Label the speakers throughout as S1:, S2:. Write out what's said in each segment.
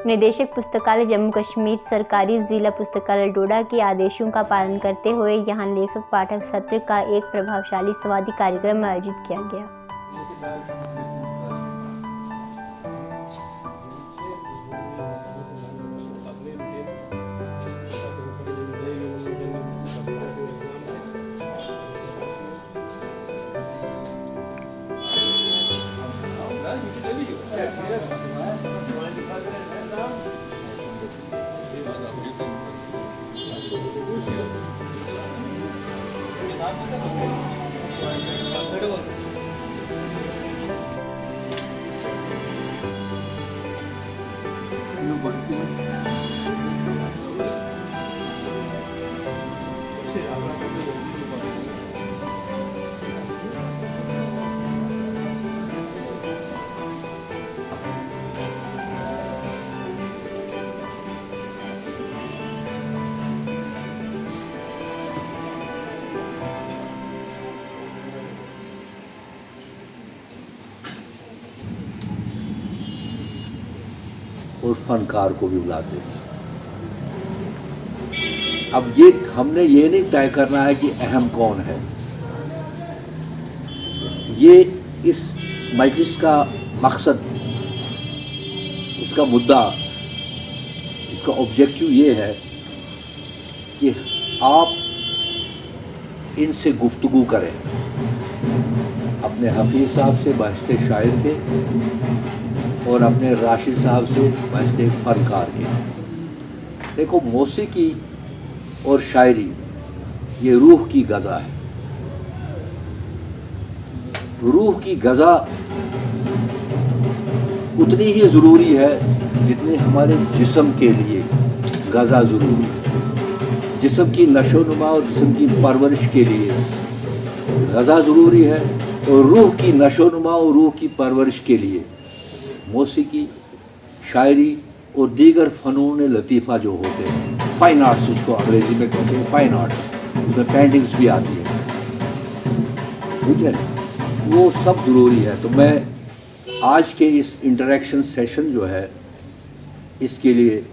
S1: निदेशक पुस्तकालय जम्मू कश्मीर सरकारी जिला पुस्तकालय डोडा के आदेशों का पालन करते हुए यहां लेखक पाठक सत्र का एक प्रभावशाली संवादी कार्यक्रम आयोजित किया गया।
S2: और फनकार को भी बुलाते हैं। अब ये हमने ये नहीं तय करना है कि अहम कौन है। ये इस मजलिस का मकसद, इसका मुद्दा, इसका ऑब्जेक्टिव ये है कि आप इनसे गुफ्तगू करें, अपने हफीज़ साहब से बहसते शायर के और अपने राशिद साहब से बहसते फनकार के। देखो, मौसीकी और शायरी ये रूह की ग़ज़ा है। रूह की ग़ज़ा उतनी ही ज़रूरी है जितनी हमारे जिस्म के लिए ग़ज़ा ज़रूरी है। जिस्म की नशोनुमा और जिस्म की परवरिश के लिए ग़ज़ा ज़रूरी है, और रूह की नशोनुमा और रूह की परवरिश के लिए मौसीकी, शायरी और दीगर फ़नून लतीफ़ा जो होते हैं, फ़ाइन आर्ट्स उसको अंग्रेज़ी में कहते हैं, फ़ाइन आर्ट्स, उसमें पेंटिंग्स भी आती हैं, ठीक है, वो सब ज़रूरी है। तो मैं आज के इस इंटरेक्शन सेशन जो है, इसके लिए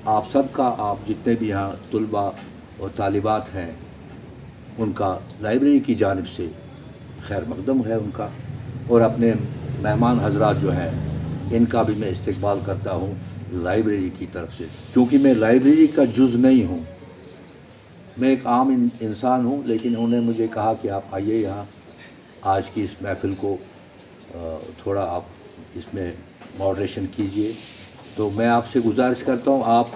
S2: आप सबका, आप जितने भी यहाँ तुलबा और तालिबात हैं, उनका लाइब्रेरी की जानिब से खैर मकदम है उनका, और अपने मेहमान हजरात जो हैं इनका भी मैं इस्तकबाल करता हूँ लाइब्रेरी की तरफ से। चूँकि मैं लाइब्रेरी का जुज़ नहीं हूँ, मैं एक आम इंसान हूँ, लेकिन उन्होंने मुझे कहा कि आप आइए यहाँ, आज की इस महफ़िल को थोड़ा आप इसमें मॉडरेशन कीजिए। तो मैं आपसे गुजारिश करता हूँ, आप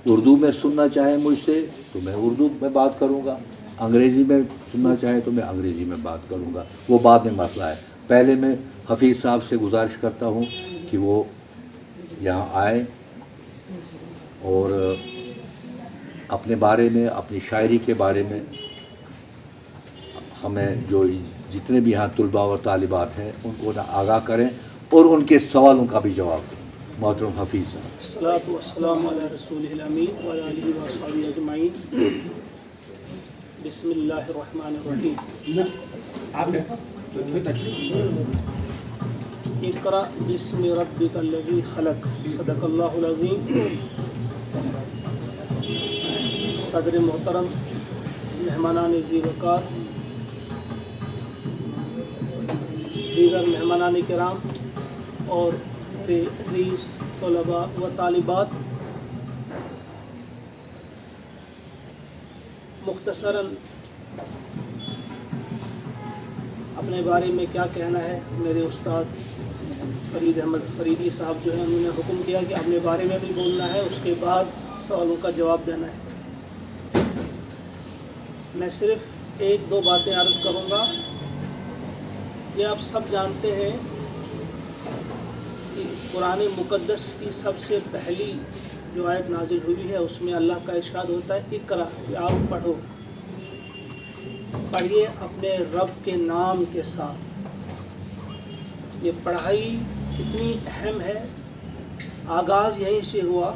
S2: उर्दू में सुनना चाहें मुझसे तो मैं उर्दू में बात करूँगा, अंग्रेज़ी में सुनना चाहें तो मैं अंग्रेज़ी में बात करूँगा, वो बाद में मसला है। पहले मैं हफीज़ साहब से गुजारिश करता हूँ कि वो यहाँ आए और अपने बारे में, अपनी शायरी के बारे में हमें, जो जितने भी यहाँ तुलबा और तालिबात हैं, उनको ना आगाह करें और उनके सवालों का भी जवाब दें। मोहतरम हफीज़ साहब।
S3: सलातु वस्सलामु अला रसूलिल अमीन व अला आलिहि व अस्हाबिहि अजमाइन। बिस्मिल्लाहिर्रहमानिर्रहीम। इक़रा बिस्मि रब्बिकल्लज़ी खलक़। सदक़ल्लाहुल अज़ीम। सदर मोहतरम, मेहमानान ज़ी-वक़ार, दीगर मेहमानान किराम और मेरे अज़ीज़ तलबा व तालिबात, मुख्तसरन अपने बारे में क्या कहना है। मेरे उस्ताद फरीद अहमद फरीदी साहब जो हैं, उन्होंने हुक्म किया कि अपने बारे में भी बोलना है, उसके बाद सवालों का जवाब देना है। मैं सिर्फ़ एक दो बातें अर्ज़ करूँगा। ये आप सब जानते हैं कि कुरान मुक़द्दस की सबसे पहली जो आयत नाजिल हुई है, उसमें अल्लाह का इरशाद होता है, इक़रा, कि आप पढ़ो, पढ़िए अपने रब के नाम के साथ। ये पढ़ाई कितनी अहम है, आगाज़ यहीं से हुआ।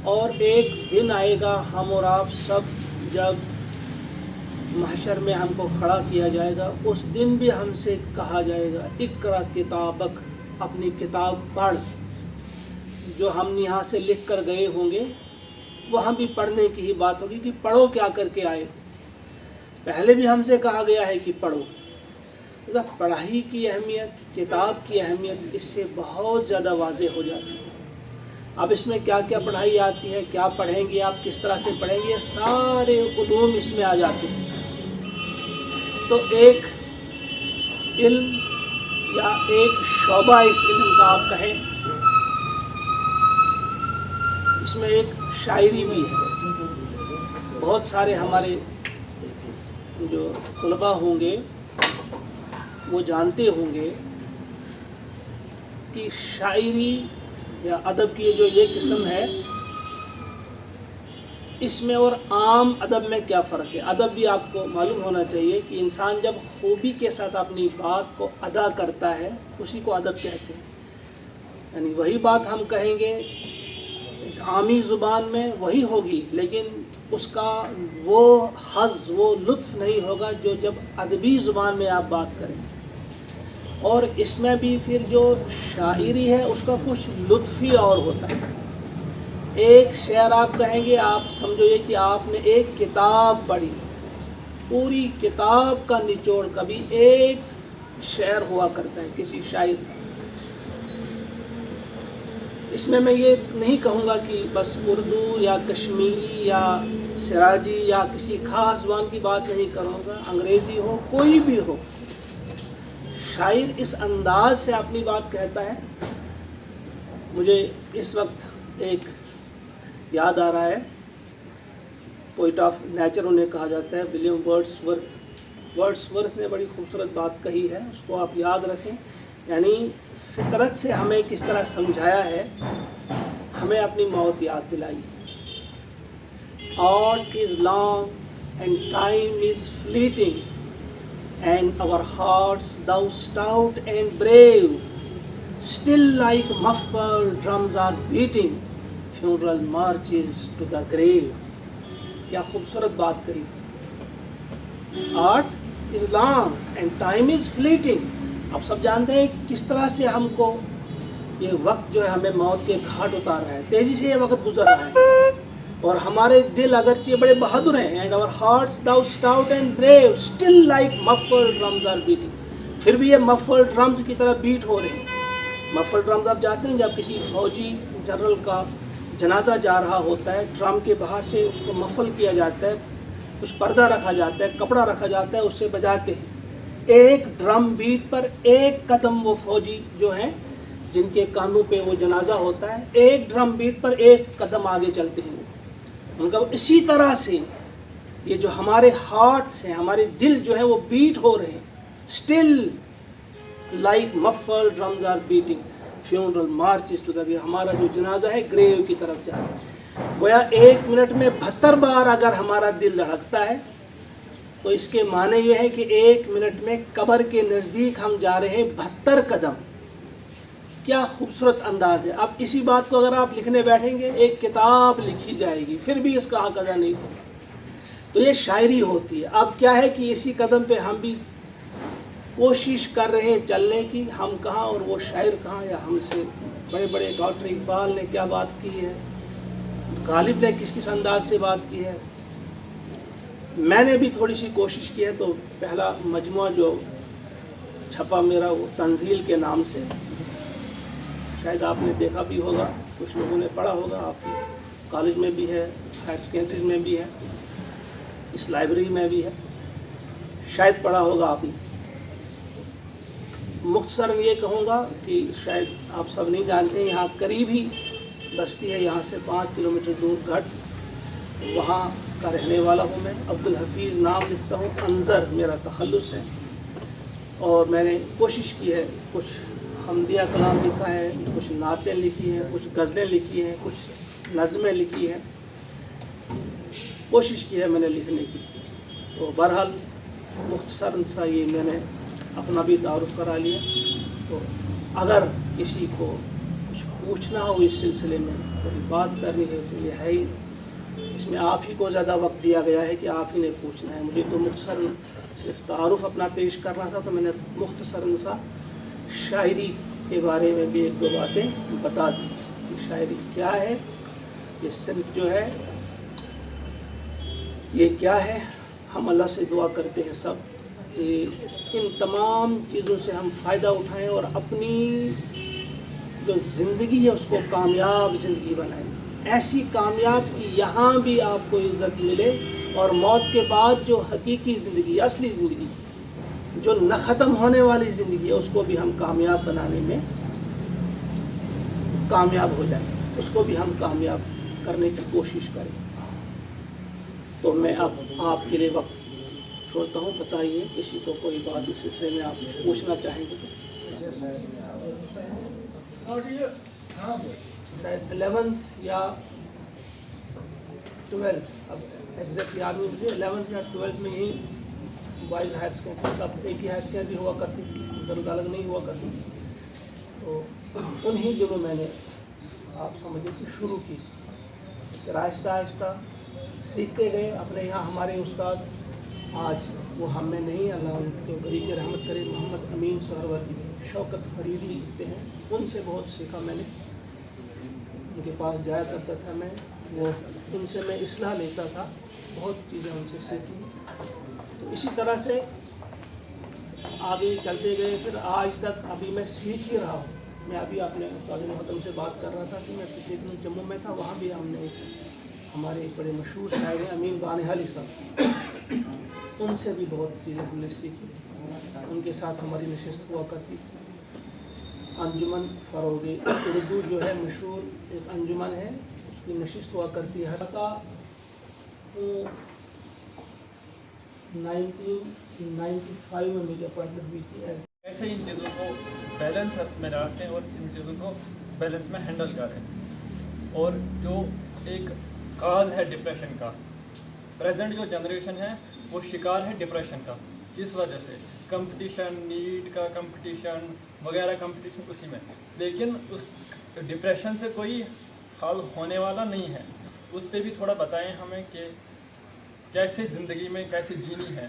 S3: और एक दिन आएगा, हम और आप सब जब महशर में हमको खड़ा किया जाएगा, उस दिन भी हमसे कहा जाएगा, इक़रा किताबक, अपनी किताब पढ़। जो हम यहाँ से लिख कर गए होंगे वहाँ भी पढ़ने की ही बात होगी कि पढ़ो क्या करके आए। पहले भी हमसे कहा गया है कि पढ़ो। तो पढ़ाई की अहमियत, किताब की अहमियत इससे बहुत ज़्यादा वाज़ेह हो जाती है। अब इसमें क्या क्या पढ़ाई आती है, क्या पढ़ेंगे आप, किस तरह से पढ़ेंगे, सारे उलूम इसमें आ जाते हैं। तो एक इल्म या एक शोबा इस इल्म का आप कहें, इसमें एक शायरी भी है। बहुत सारे हमारे जो तलबा होंगे वो जानते होंगे कि शायरी या अदब की जो ये किस्म है, इसमें और आम अदब में क्या फ़र्क है। अदब भी आपको मालूम होना चाहिए कि इंसान जब खूबी के साथ अपनी बात को अदा करता है उसी को अदब कहते हैं। यानी वही बात हम कहेंगे एक आमी ज़ुबान में वही होगी, लेकिन उसका वो हज़, वो लुत्फ़ नहीं होगा जो जब अदबी ज़ुबान में आप बात करें। और इसमें भी फिर जो शायरी है उसका कुछ लुत्फ़ ही और होता है। एक शेर आप कहेंगे, आप समझो कि आपने एक किताब पढ़ी, पूरी किताब का निचोड़ कभी एक शेर हुआ करता है किसी शायर का। इसमें मैं ये नहीं कहूँगा कि बस उर्दू या कश्मीरी या सिराजी या किसी ख़ास ज़ुबान की बात नहीं करूँगा, अंग्रेज़ी हो, कोई भी हो, शायर इस अंदाज से अपनी बात कहता है। मुझे इस वक्त एक याद आ रहा है, पोइट ऑफ नेचर उन्हें कहा जाता है, विलियम वर्ड्सवर्थ ने बड़ी खूबसूरत बात कही है, उसको आप याद रखें। यानी फितरत से हमें किस तरह समझाया है, हमें अपनी मौत याद दिलाई। All is long and time is fleeting, and our hearts, thou stout and brave, still like muffled drums are beating, funeral marches to the grave। क्या खूबसूरत बात कही। Art is long and time is fleeting। आप सब जानते हैं कि किस तरह से हमको ये वक्त जो है हमें मौत के घाट उतार रहा है, तेज़ी से ये वक्त गुजर रहा है। और हमारे दिल अगरचे बड़े बहादुर हैं, and our hearts though stout and brave, still like muffled drums are beating, फिर भी ये मफल्ड ड्रम्स की तरह बीट हो रहे हैं। मफल्ड ड्रम्स आप जानते हैं, जब किसी फौजी जनरल का जनाजा जा रहा होता है, ड्रम के बाहर से उसको मफल किया जाता है, कुछ पर्दा रखा जाता है, कपड़ा रखा जाता है, उससे बजाते हैं। एक ड्रम बीट पर एक कदम वो फौजी जो हैं जिनके कानों पे वो जनाजा होता है, एक ड्रम बीट पर एक कदम आगे चलते हैं उनका। इसी तरह से ये जो हमारे हार्ट्स हैं, हमारे दिल जो है वो बीट हो रहे हैं, still like muffled drums are beating, funeral marches to the grave, हमारा जो जनाजा है ग्रेव की तरफ जा रहा है। गोया 1 मिनट में 72 बार अगर हमारा दिल धड़कता है तो इसके माने ये है कि 1 मिनट में कब्र के नज़दीक हम जा रहे हैं 72 कदम। क्या खूबसूरत अंदाज़ है। अब इसी बात को अगर आप लिखने बैठेंगे, एक किताब लिखी जाएगी, फिर भी इसका हक अदा नहीं होगा। तो ये शायरी होती है। अब क्या है कि इसी कदम पे हम भी कोशिश कर रहे हैं चलने की, हम कहाँ और वो शायर कहाँ, या हमसे बड़े बड़े डॉक्टर इकबाल ने क्या बात की है, गालिब ने किस किस अंदाज से बात की है। मैंने भी थोड़ी सी कोशिश की है। तो पहला मजमुआ जो छपा मेरा वो तंजील के नाम से, शायद आपने देखा भी होगा, कुछ लोगों ने पढ़ा होगा, आपकी कॉलेज में भी है, हायर सेकेंडरीज में भी है, इस लाइब्रेरी में भी है, शायद पढ़ा होगा आपने। मुख्तसरन ये कहूँगा कि शायद आप सब नहीं जानते, यहाँ करीब ही बस्ती है, यहाँ से 5 किलोमीटर दूर घट, वहाँ का रहने वाला हूँ मैं। अब्दुल हफीज़ नाम लिखता हूँ, अंज़र मेरा तखल्लुस है। और मैंने कोशिश की है, कुछ हमदिया कलाम लिखा है, कुछ नातें लिखी हैं, कुछ गज़लें लिखी हैं, कुछ नज़में लिखी हैं, कोशिश की है मैंने लिखने की। तो बहरहाल मुख्तसर सा ये मैंने अपना भी तारुफ़ करा लिया। तो अगर किसी को कुछ पूछना हो इस सिलसिले में, कोई बात करनी है, तो ये है ही, इसमें आप ही को ज़्यादा वक्त दिया गया है कि आप ही ने पूछना है। मुझे तो मुख्तसर सिर्फ तारुफ़ अपना पेश करना था, तो मैंने मुख्तसर सा शायरी के बारे में भी 1-2 बातें बता दी। शायरी क्या है, ये सिर्फ जो है ये क्या है। हम अल्लाह से दुआ करते हैं सब कि इन तमाम चीज़ों से हम फ़ायदा उठाएं और अपनी जो ज़िंदगी है उसको कामयाब ज़िंदगी बनाएं, ऐसी कामयाब कि यहाँ भी आपको इज़्ज़त मिले और मौत के बाद जो हकीकी ज़िंदगी, असली ज़िंदगी, जो न ख़त्म होने वाली ज़िंदगी है, उसको भी हम कामयाब बनाने में कामयाब हो जाएं, उसको भी हम कामयाब करने की कोशिश करें। तो मैं अब आपके लिए वक्त छोड़ता हूँ। बताइए किसी को कोई बात इस सिलसिले में आप पूछना चाहेंगे तो। 11th या 12th, अब एग्जैक्ट याद नहीं मुझे, 11th या 12th में ही बॉयज़ हायर सेकेंडरी, तब एक ही हायर सेकेंडरी हुआ करती थी, उधर अलग नहीं हुआ करती। तो उन्हीं दिनों मैंने आप समझिए कि शुरू की, फिर आहिस्ता आहिस्ता सीखते गए। अपने यहाँ हमारे उस्ताद आज वो हम में नहीं, अल्लाह उनके गरीब की रहमत करे, मोहम्मद अमीन सहरवर्दी, शौकत फरीदी लिखते हैं, उनसे बहुत सीखा मैंने। उनके पास जाया करता था मैं, वो उनसे मैं इस्लाह लेता था, बहुत चीज़ें उनसे सीखी। तो इसी तरह से आगे चलते गए, फिर आज तक अभी मैं सीख ही रहा हूँ। मैं अभी अपने उस्ताद मोहतरम से बात कर रहा था कि मैं पिछले दिन जम्मू में था, वहाँ भी हमने हमारे एक बड़े मशहूर शायर हैं अमीन बानिहाली साहब, उनसे भी बहुत चीज़ें हमने सीखी। उनके साथ हमारी नशिस्त हुआ करती थी। अंजुमन फ़रोग़े उर्दू जो है मशहूर एक अंजुमन है, उसकी नशिस्त हुआ करती है। का 1995 में मुझे अपॉइंटमेंट हुई थी।
S4: ऐसे इन चीज़ों को बैलेंस में रखें और इन चीज़ों को बैलेंस में हैंडल करें। और जो एक काज है डिप्रेशन का, प्रेजेंट जो जनरेशन है वो शिकार है डिप्रेशन का। किस वजह से? कंपटीशन, नीट का कंपटीशन वगैरह, कंपटीशन उसी में। लेकिन उस डिप्रेशन से कोई हल होने वाला नहीं है। उस पर भी थोड़ा बताएं हमें कि कैसे ज़िंदगी में कैसे जीनी है।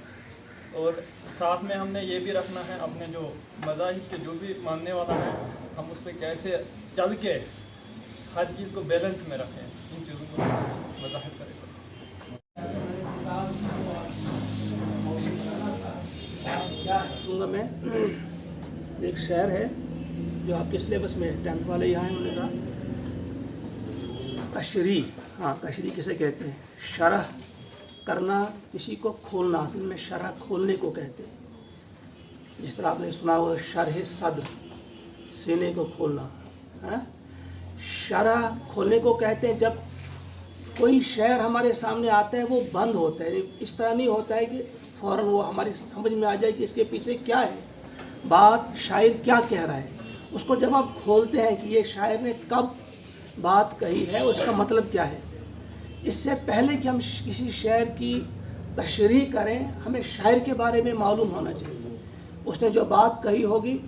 S4: और साथ में हमने ये भी रखना है अपने जो मज़ाहिब के जो भी मानने वाला है, हम उस पर कैसे चल के हर चीज़ को बैलेंस में रखें, इन चीज़ों को मज़ाहिब करें सब।
S3: दूंगा मैं, एक शेर है जो आपके सिलेबस में 10th वाले यहाँ हैं, उन्होंने कहा तशरी, हाँ तशरी किसे कहते हैं? शरह करना, किसी को खोलना, असल में शरह खोलने को कहते हैं। जिस तरह आपने सुना हुआ शरह सद्र, सीने को खोलना, है शरह खोलने को कहते हैं। जब कोई शेर हमारे सामने आता है वो बंद होता है, इस तरह नहीं होता है कि फ़ौरन वो हमारी समझ में आ जाए कि इसके पीछे क्या है, बात शायर क्या कह रहा है। उसको जब आप खोलते हैं कि ये शायर ने कब बात कही है, उसका मतलब क्या है, इससे पहले कि हम किसी शायर की तशरीह करें, हमें शायर के बारे में मालूम होना चाहिए। उसने जो बात कही होगी,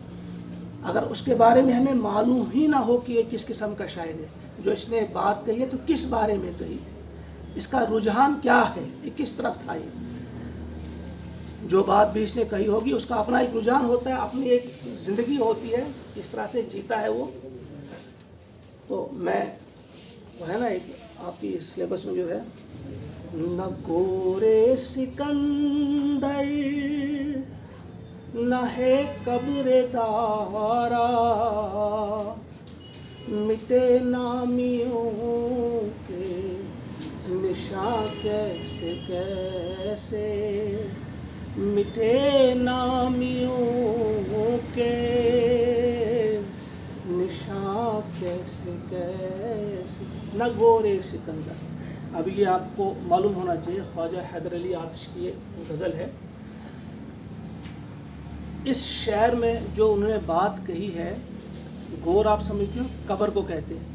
S3: अगर उसके बारे में हमें मालूम ही ना हो कि ये किस किस्म का शायर है, जो इसने बात कही है तो किस बारे में कही, इसका रुझान क्या है, ये किस तरफ था, ये जो बात भी इसने कही होगी उसका अपना एक रुझान होता है, अपनी एक ज़िंदगी होती है, किस तरह से जीता है वो। तो मैं वो है ना, एक आपकी सिलेबस में जो है, न गोरे सिकंदर न है कब्र दारा, मिटे नामियों के निशान कैसे कैसे, मिटे नामियों के निशान कैसे कैसे, न गोरे सिकंदर। अब ये आपको मालूम होना चाहिए, ख्वाजा हैदर अली आतिश की गज़ल है। इस शेर में जो उन्होंने बात कही है, गोर आप समझते हो कब्र को कहते हैं,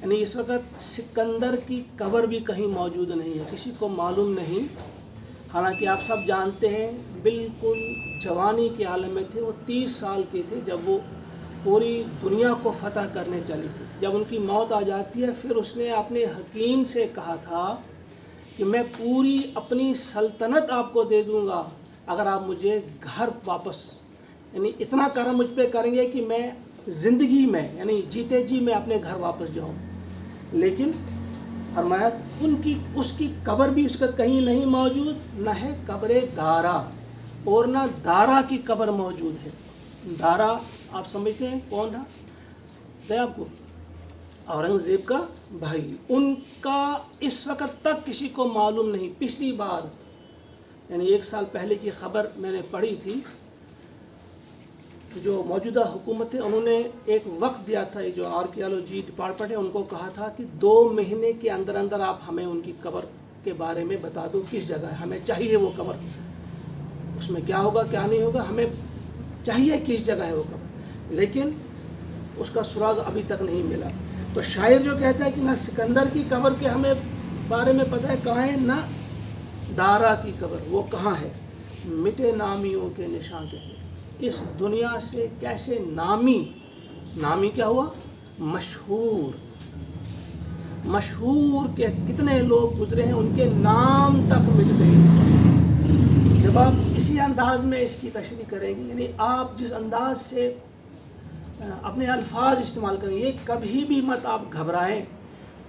S3: यानी इस वक्त सिकंदर की कब्र भी कहीं मौजूद नहीं है, किसी को मालूम नहीं। हालांकि आप सब जानते हैं बिल्कुल जवानी के आलम में थे, वो 30 साल के थे जब वो पूरी दुनिया को फतह करने चले थे। जब उनकी मौत आ जाती है, फिर उसने अपने हकीम से कहा था कि मैं पूरी अपनी सल्तनत आपको दे दूंगा अगर आप मुझे घर वापस, यानी इतना करम मुझ पे करेंगे कि मैं ज़िंदगी में, यानी जीते जी मैं अपने घर वापस जाऊं। लेकिन फरमाया उनकी उसकी कब्र भी उसका कहीं नहीं मौजूद, न है कब्र दारा और न दारा की कब्र मौजूद है। दारा आप समझते हैं कौन था? दया आपको औरंगज़ेब का भाई, उनका इस वक्त तक किसी को मालूम नहीं। पिछली बार यानी 1 साल पहले की ख़बर मैंने पढ़ी थी, जो मौजूदा हुकूमत है उन्होंने एक वक्त दिया था, जो आर्कियोलॉजी डिपार्टमेंट है उनको कहा था कि 2 महीने के अंदर अंदर आप हमें उनकी कब्र के बारे में बता दो, किस जगह है, हमें चाहिए वो कब्र, उसमें क्या होगा क्या नहीं होगा, हमें चाहिए किस जगह है वो कब्र। लेकिन उसका सुराग अभी तक नहीं मिला। तो शायर जो कहता है कि ना सिकंदर की कब्र के हमें बारे में पता है कहाँ है, ना दारा की कब्र वो कहाँ है, मिटे नामियों के निशान कैसे, इस दुनिया से कैसे नामी क्या हुआ, मशहूर के कितने लोग गुजरे हैं, उनके नाम तक मिट गए। जब आप इसी अंदाज में इसकी तशरीह करेंगे, यानी आप जिस अंदाज से अपने अल्फाज इस्तेमाल करें, ये कभी भी मत आप घबराएं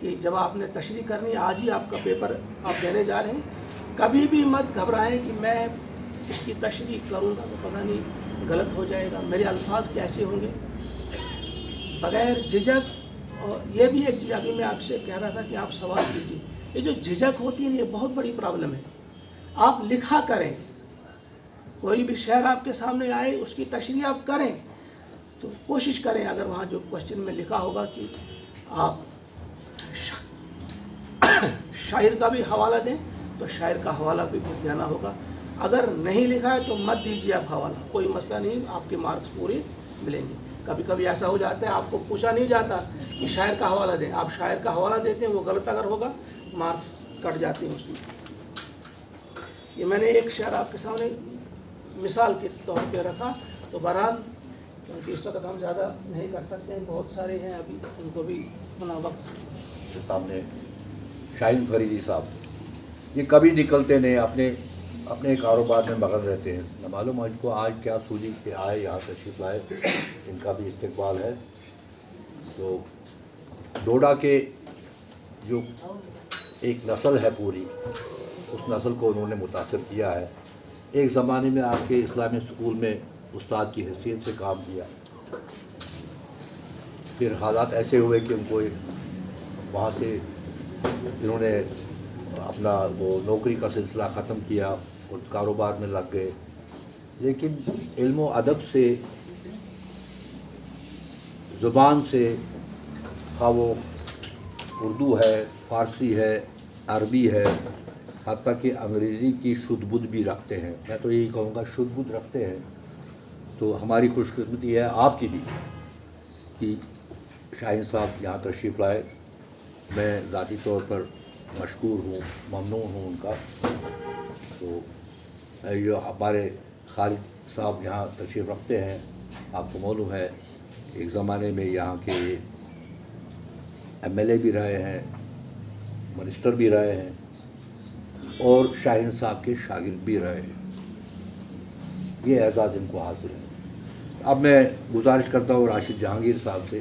S3: कि जब आपने तशरीह करनी, आज ही आपका पेपर आप देने जा रहे हैं, कभी भी मत घबराएं कि मैं इसकी तशरीह करूँगा तो पता नहीं गलत हो जाएगा, मेरे अल्फाज कैसे होंगे। बग़ैर झिझक, और ये भी एक झिझक मैं आपसे कह रहा था कि आप सवाल कीजिए, ये जो झिझक होती है ये बहुत बड़ी प्रॉब्लम है। आप लिखा करें, कोई भी शेर आपके सामने आए उसकी तशरीह आप करें, तो कोशिश करें अगर वहाँ जो क्वेश्चन में लिखा होगा कि आप शायर का भी हवाला दें, तो शायर का हवाला भी कुछ देना होगा। अगर नहीं लिखा है तो मत दीजिए आप हवाला, कोई मसला नहीं, आपके मार्क्स पूरे मिलेंगे। कभी कभी ऐसा हो जाता है आपको पूछा नहीं जाता कि शायर का हवाला दें, आप शायर का हवाला देते हैं, वो गलत अगर होगा मार्क्स कट जाते हैं उसमें। ये मैंने एक शेर आपके सामने मिसाल के तौर पे रखा। तो बहरहाल क्योंकि इस वक्त हम ज़्यादा नहीं कर सकते हैं, बहुत सारे हैं अभी, उनको भी अपना वक्त
S2: के सामने शाहीन फरीदी साहब, ये कभी निकलते नहीं, अपने कारोबार में मगन रहते हैं। न मालूम इनको आज क्या सूझी के आए यहाँ तशरीफ लाए, इनका भी इस्तकबाल है। तो डोडा के जो एक नस्ल है पूरी, उस नस्ल को उन्होंने मुतासर किया है। एक ज़माने में आपके इस्लामी स्कूल में उस्ताद की हैसियत से काम किया, फिर हालात ऐसे हुए कि उनको वहाँ से इन्होंने अपना वो नौकरी का सिलसिला ख़त्म किया और कारोबार में लग गए। लेकिन इल्म व अदब से, ज़ुबान से, खा वो उर्दू है, फ़ारसी है, अरबी है, हत्ता कि अंग्रेज़ी की शुद्ध-बुद्ध भी रखते हैं। मैं तो यही कहूँगा शुद्ध-बुद्ध रखते हैं। तो हमारी खुशकिस्मती है, आपकी भी, कि शाहीन साहब यहाँ तशरीफ़ लाए। मैं ज़ाती तौर पर मशकूर हूँ, ममनून हूँ उनका। तो जो हमारे खालिद साहब यहाँ तशरीफ़ रखते हैं, आपको मालूम है एक ज़माने में यहाँ के MLA भी रहे हैं, मिनिस्टर भी रहे हैं और शाहीन साहब के शागिर्द भी रहे हैं। ये एजाज़ इनको हासिल है। अब मैं गुजारिश करता हूँ राशिद जहांगीर साहब से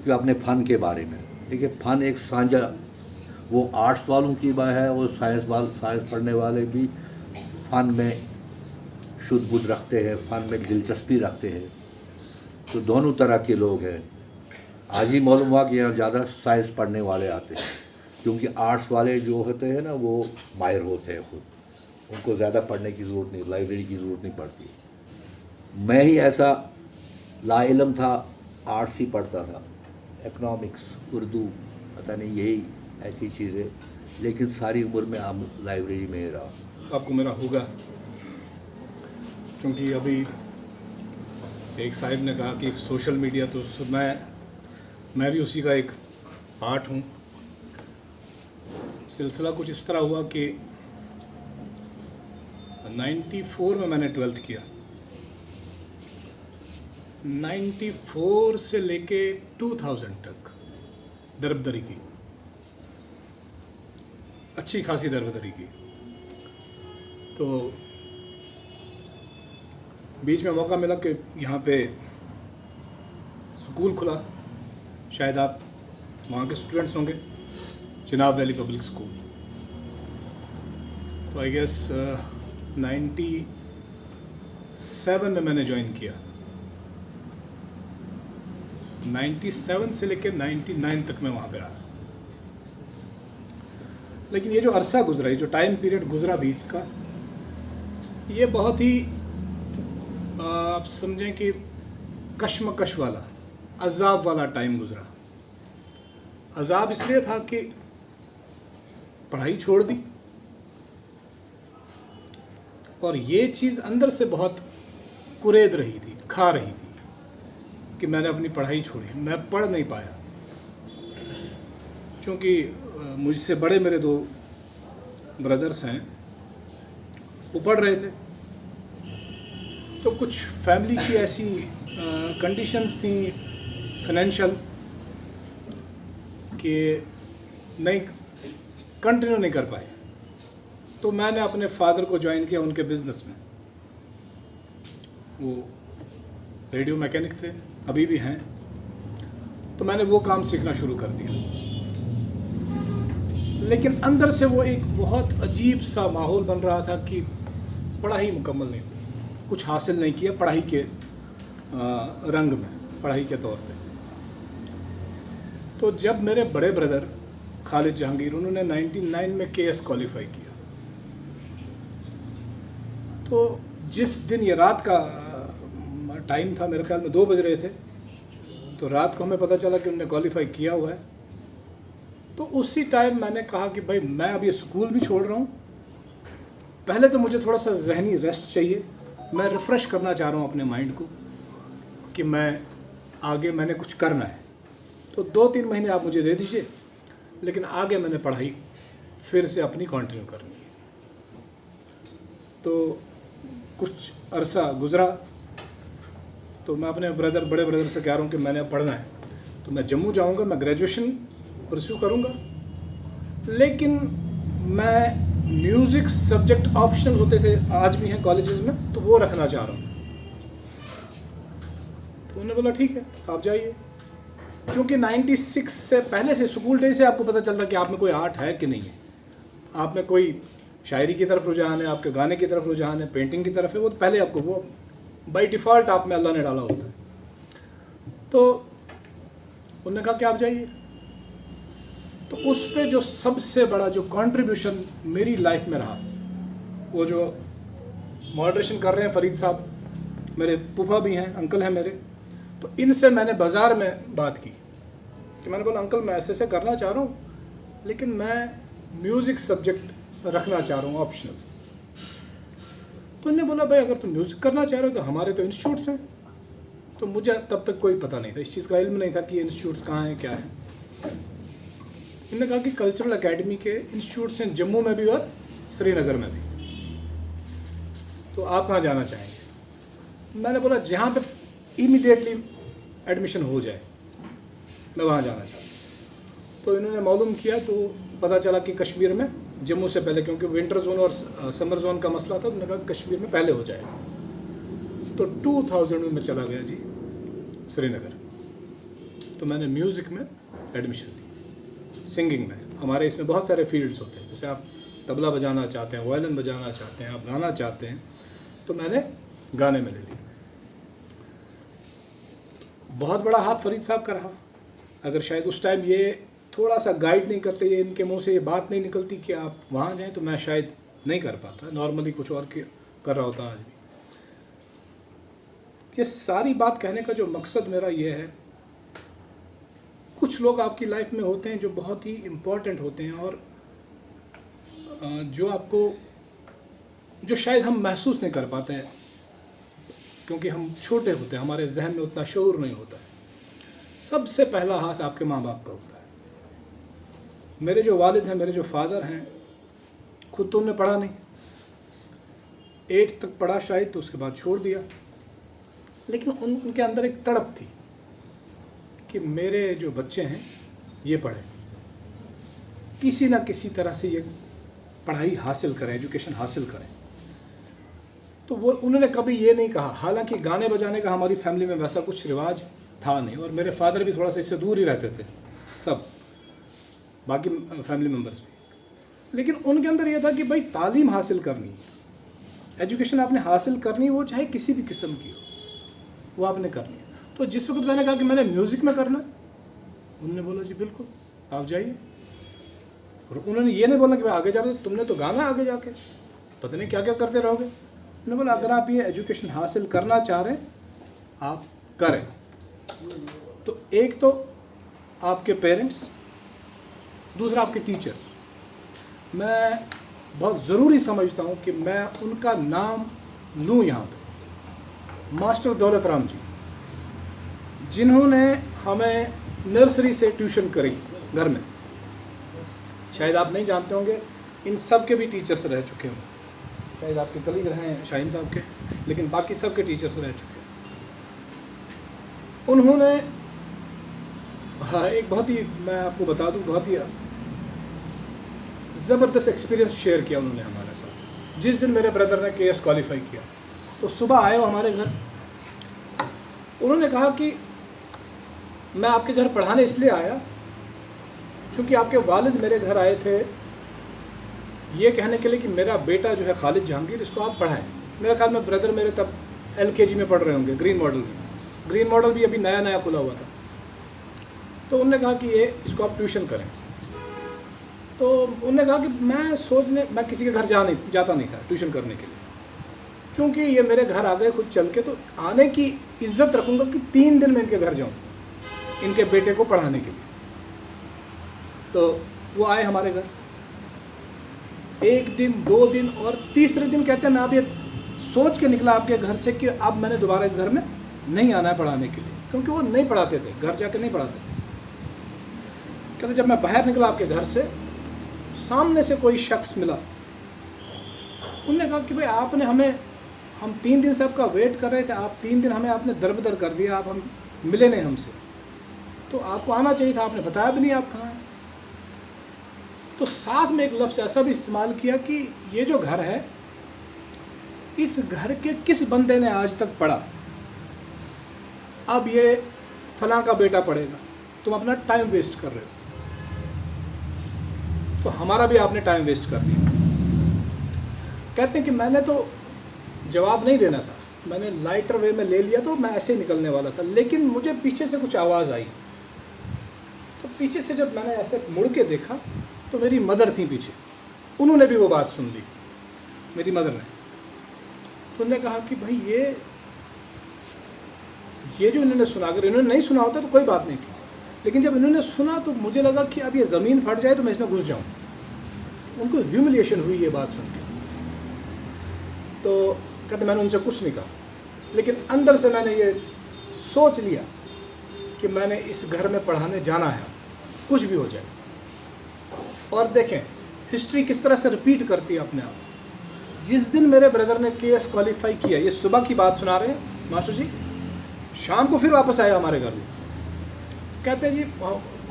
S2: कि अपने फ़न के बारे में, देखिए फ़न एक सांझा, वो आर्ट्स वालों की बात है और साइंस पढ़ने वाले भी फ़न में शुद्ध बुद्ध रखते हैं, फ़न में दिलचस्पी रखते हैं। तो दोनों तरह के लोग हैं। आज ही मालूम हुआ कि यहाँ ज़्यादा साइंस पढ़ने वाले आते हैं, क्योंकि आर्ट्स वाले जो होते हैं ना वो माहिर होते हैं खुद, उनको ज़्यादा पढ़ने की ज़रूरत नहीं, लाइब्रेरी की ज़रूरत नहीं पड़ती। मैं ही ऐसा लाइलम था, आर्ट्स ही पढ़ता था, इकनॉमिक्स, उर्दू, पता नहीं यही ऐसी चीज़ें, लेकिन सारी उम्र में हम लाइब्रेरी में ही रहा।
S5: आपको मेरा होगा, क्योंकि अभी एक साहिब ने कहा कि सोशल मीडिया, तो मैं भी उसी का एक पार्ट हूँ। सिलसिला कुछ इस तरह हुआ कि 94 में मैंने 12th किया। 94 से लेके 2000 तक दरबदरी की, अच्छी खासी दरबदरी की। तो बीच में मौका मिला कि यहाँ पे स्कूल खुला, शायद आप वहाँ के स्टूडेंट्स होंगे, चिनाब वैली पब्लिक स्कूल। तो आई गेस 97 में मैंने ज्वाइन किया। 97 से लेकर 99 तक मैं वहाँ पे रहा। लेकिन ये जो अरसा गुजरा, ये जो टाइम पीरियड गुजरा बीच का, ये बहुत ही आप समझें कि कश्मकश वाला, अजाब वाला टाइम गुजरा। अजाब इसलिए था कि पढ़ाई छोड़ दी, और ये चीज़ अंदर से बहुत कुरेद रही थी, खा रही थी कि मैंने अपनी पढ़ाई छोड़ी, मैं पढ़ नहीं पाया। क्योंकि मुझसे बड़े मेरे 2 ब्रदर्स हैं, वो पढ़ रहे थे, तो कुछ फैमिली की ऐसी कंडीशंस थी फाइनेंशियल कि नहीं कंटिन्यू नहीं कर पाए। तो मैंने अपने फादर को ज्वाइन किया उनके बिज़नेस में। वो रेडियो मैकेनिक थे, अभी भी हैं, तो मैंने वो काम सीखना शुरू कर दिया। लेकिन अंदर से वो एक बहुत अजीब सा माहौल बन रहा था कि पढ़ाई मुकम्मल नहीं हुई, कुछ हासिल नहीं किया पढ़ाई के रंग में, पढ़ाई के तौर पे। तो जब मेरे बड़े ब्रदर खालिद जहांगीर, उन्होंने 99 में KS क्वालिफाई किया, तो जिस दिन ये रात का टाइम था, मेरे ख्याल में 2 बज रहे थे, तो रात को हमें पता चला कि उन्होंने क्वालिफाई किया हुआ है। तो उसी टाइम मैंने कहा कि भाई मैं अब ये स्कूल भी छोड़ रहा हूँ, पहले तो मुझे थोड़ा सा जहनी रेस्ट चाहिए, मैं रिफ़्रेश करना चाह रहा हूँ अपने माइंड को कि मैं आगे मैंने कुछ करना है। तो 2-3 महीने आप मुझे दे दीजिए, लेकिन आगे मैंने पढ़ाई फिर से अपनी कंटिन्यू करनी है। तो कुछ अरसा गुज़रा, तो मैं अपने बड़े ब्रदर से कह रहा हूँ कि मैंने अब पढ़ना है, तो मैं जम्मू जाऊँगा, मैं ग्रेजुएशन परस्यू करूँगा, लेकिन मैं म्यूज़िक सब्जेक्ट ऑप्शनल होते थे, आज भी हैं कॉलेजेस में, तो वो रखना चाह रहा हूँ। तो उन्होंने बोला ठीक है आप जाइए। क्योंकि 96 से पहले से, स्कूल डे से आपको पता चलता कि आप में कोई आर्ट है कि नहीं है, आप में कोई शायरी की तरफ रुझान है, आपके गाने की तरफ रुझान है, पेंटिंग की तरफ है, वो तो पहले आपको, वो बाय डिफ़ॉल्ट आप में अल्लाह ने डाला होता है। तो उन्होंने कहा कि आप जाइए। तो उस पे जो सबसे बड़ा जो कंट्रीब्यूशन मेरी लाइफ में रहा, वो जो मॉडरेशन कर रहे हैं फरीद साहब, मेरे फूफा भी हैं, अंकल हैं मेरे, तो इनसे मैंने बाज़ार में बात की कि मैंने बोला अंकल मैं ऐसे करना चाह रहा हूँ, लेकिन मैं म्यूज़िक सब्जेक्ट रखना चाह रहा हूँ ऑप्शनल। तो उन्होंने बोला भाई अगर तुम म्यूज़िक करना चाह रहे हो तो हमारे तो इंस्टीट्यूट्स हैं। तो मुझे तब तक कोई पता नहीं था, इस चीज़ का इल्म नहीं था कि इंस्टीट्यूट्स कहाँ हैं क्या है। इन्होंने कहा कि कल्चरल एकेडमी के इंस्टीट्यूट्स हैं जम्मू में भी और श्रीनगर में भी, तो आप कहाँ जाना चाहेंगे। मैंने बोला जहाँ पे इमीडिएटली एडमिशन हो जाए मैं वहाँ जाना चाहता हूँ। तो इन्होंने मालूम किया तो पता चला कि कश्मीर में, जम्मू से पहले, क्योंकि विंटर जोन और समर जोन का मसला था, उन्होंने कहा कश्मीर में पहले हो जाएगा। तो 2000 में मैं चला गया जी श्रीनगर। तो मैंने म्यूज़िक में एडमिशन ली, सिंगिंग में। हमारे इसमें बहुत सारे फील्ड्स होते हैं, जैसे आप तबला बजाना चाहते हैं, वायलिन बजाना चाहते हैं, आप गाना चाहते हैं, तो मैंने गाने में ले लिया। बहुत बड़ा हाथ फरीद साहब का रहा। अगर शायद उस टाइम ये थोड़ा सा गाइड नहीं करते, ये इनके मुंह से ये बात नहीं निकलती कि आप वहाँ जाएं, तो मैं शायद नहीं कर पाता, नॉर्मली कुछ और कर रहा होता आज भी। ये सारी बात कहने का जो मकसद मेरा ये है, कुछ लोग आपकी लाइफ में होते हैं जो बहुत ही इम्पोर्टेंट होते हैं, और जो आपको, जो शायद हम महसूस नहीं कर पाते हैं क्योंकि हम छोटे होते हैं, हमारे जहन में उतना शऊर नहीं होता है। सबसे पहला हाथ आपके माँ बाप का होता है। मेरे जो वालिद हैं, मेरे जो फादर हैं, खुद तो उन्होंने पढ़ा नहीं, 8 तक पढ़ा शायद, तो उसके बाद छोड़ दिया। लेकिन उनके अंदर एक तड़प थी कि मेरे जो बच्चे हैं ये पढ़ें, किसी ना किसी तरह से ये पढ़ाई हासिल करें, एजुकेशन हासिल करें। तो वो उन्होंने कभी ये नहीं कहा, हालांकि गाने बजाने का हमारी फैमिली में वैसा कुछ रिवाज था नहीं, और मेरे फादर भी थोड़ा सा इससे दूर ही रहते थे सब। बाकी फैमिली मेम्बर्स भी। लेकिन उनके अंदर ये था कि भाई तालीम हासिल करनी है, एजुकेशन आपने हासिल करनी है, वो चाहे किसी भी किस्म की हो, वो आपने करनी है। तो जिस वक्त मैंने कहा कि मैंने म्यूज़िक में करना है, उन्होंने बोला जी बिल्कुल आप जाइए। और उन्होंने ये नहीं बोला कि भाई आगे जाके तुमने तो गाना आगे जाके पता नहीं क्या क्या करते रहोगे। उन्होंने बोला अगर आप ये एजुकेशन हासिल करना चाह रहे हैं आप करें। तो एक तो आपके पेरेंट्स, दूसरा आपके टीचर। मैं बहुत ज़रूरी समझता हूँ कि मैं उनका नाम लूँ यहाँ पे, मास्टर दौलत राम जी, जिन्होंने हमें नर्सरी से ट्यूशन करी घर में। शायद आप नहीं जानते होंगे, इन सब के भी टीचर्स रह चुके होंगे, शायद आपके कलीग रहे हैं शाहीन साहब के, लेकिन बाकी सब के टीचर्स रह चुके हैं। उन्होंने हाँ एक बहुत ही, मैं आपको बता दूं, बहुत ही ज़बरदस्त एक्सपीरियंस शेयर किया उन्होंने हमारे साथ। जिस दिन मेरे ब्रदर ने केएस क्वालिफाई किया तो सुबह आए वो हमारे घर। उन्होंने कहा कि मैं आपके घर पढ़ाने इसलिए आया क्योंकि आपके वालिद मेरे घर आए थे ये कहने के लिए कि मेरा बेटा जो है खालिद जहांगीर, इसको आप पढ़ाएं। मेरे ख्याल में ब्रदर मेरे तब LKG में पढ़ रहे होंगे, ग्रीन मॉडल में। ग्रीन मॉडल भी अभी नया नया खुला हुआ था। तो उन्होंने कहा कि ये इसको आप ट्यूशन करें। तो उन्होंने कहा कि मैं किसी के घर जाता नहीं था ट्यूशन करने के लिए, क्योंकि ये मेरे घर आ गए खुद चल के, तो आने की इज्जत रखूँगा कि 3 दिन मैं इनके घर जाऊँ इनके बेटे को पढ़ाने के लिए। तो वो आए हमारे घर, 1 दिन 2 दिन और तीसरे दिन कहते हैं मैं अब ये सोच के निकला आपके घर से कि अब मैंने दोबारा इस घर में नहीं आना है पढ़ाने के लिए, क्योंकि वो नहीं पढ़ाते थे, घर जाके नहीं पढ़ाते थे। कहते जब मैं बाहर निकला आपके घर से, सामने से कोई शख्स मिला। उन्होंने कहा कि भाई आपने हम 3 दिन से आपका वेट कर रहे थे, आप 3 दिन हमें आपने दरबदर कर दिया, आप हम मिले नहीं हमसे, तो आपको आना चाहिए था, आपने बताया भी नहीं आप कहाँ हैं। तो साथ में एक लफ्ज़ ऐसा भी इस्तेमाल किया कि ये जो घर है, इस घर के किस बंदे ने आज तक पढ़ा, अब ये फलां का बेटा पढ़ेगा, तुम अपना टाइम वेस्ट कर रहे हो। तो हमारा भी आपने टाइम वेस्ट कर दिया। कहते हैं कि मैंने तो जवाब नहीं देना था, मैंने लाइटर वे में ले लिया, तो मैं ऐसे ही निकलने वाला था, लेकिन मुझे पीछे से कुछ आवाज़ आई। तो पीछे से जब मैंने ऐसे मुड़ के देखा तो मेरी मदर थी पीछे, उन्होंने भी वो बात सुन ली, मेरी मदर ने। तो उन्होंने कहा कि भाई ये जो इन्होंने सुना, अगर इन्होंने नहीं सुना होता तो कोई बात नहीं थी, लेकिन जब इन्होंने सुना तो मुझे लगा कि अब ये ज़मीन फट जाए तो मैं इसमें घुस जाऊँ। उनको ह्यूमिलिएशन हुई ये बात सुन के। तो कहते मैंने उनसे कुछ नहीं कहा, लेकिन अंदर से मैंने ये सोच लिया कि मैंने इस घर में पढ़ाने जाना है, कुछ भी हो जाए। और देखें हिस्ट्री किस तरह से रिपीट करती है अपने आप। जिस दिन मेरे ब्रदर ने केएस क्वालिफाई किया, ये सुबह की बात सुना रहे हैं मास्टर जी, शाम को फिर वापस आया हमारे घर में। कहते जी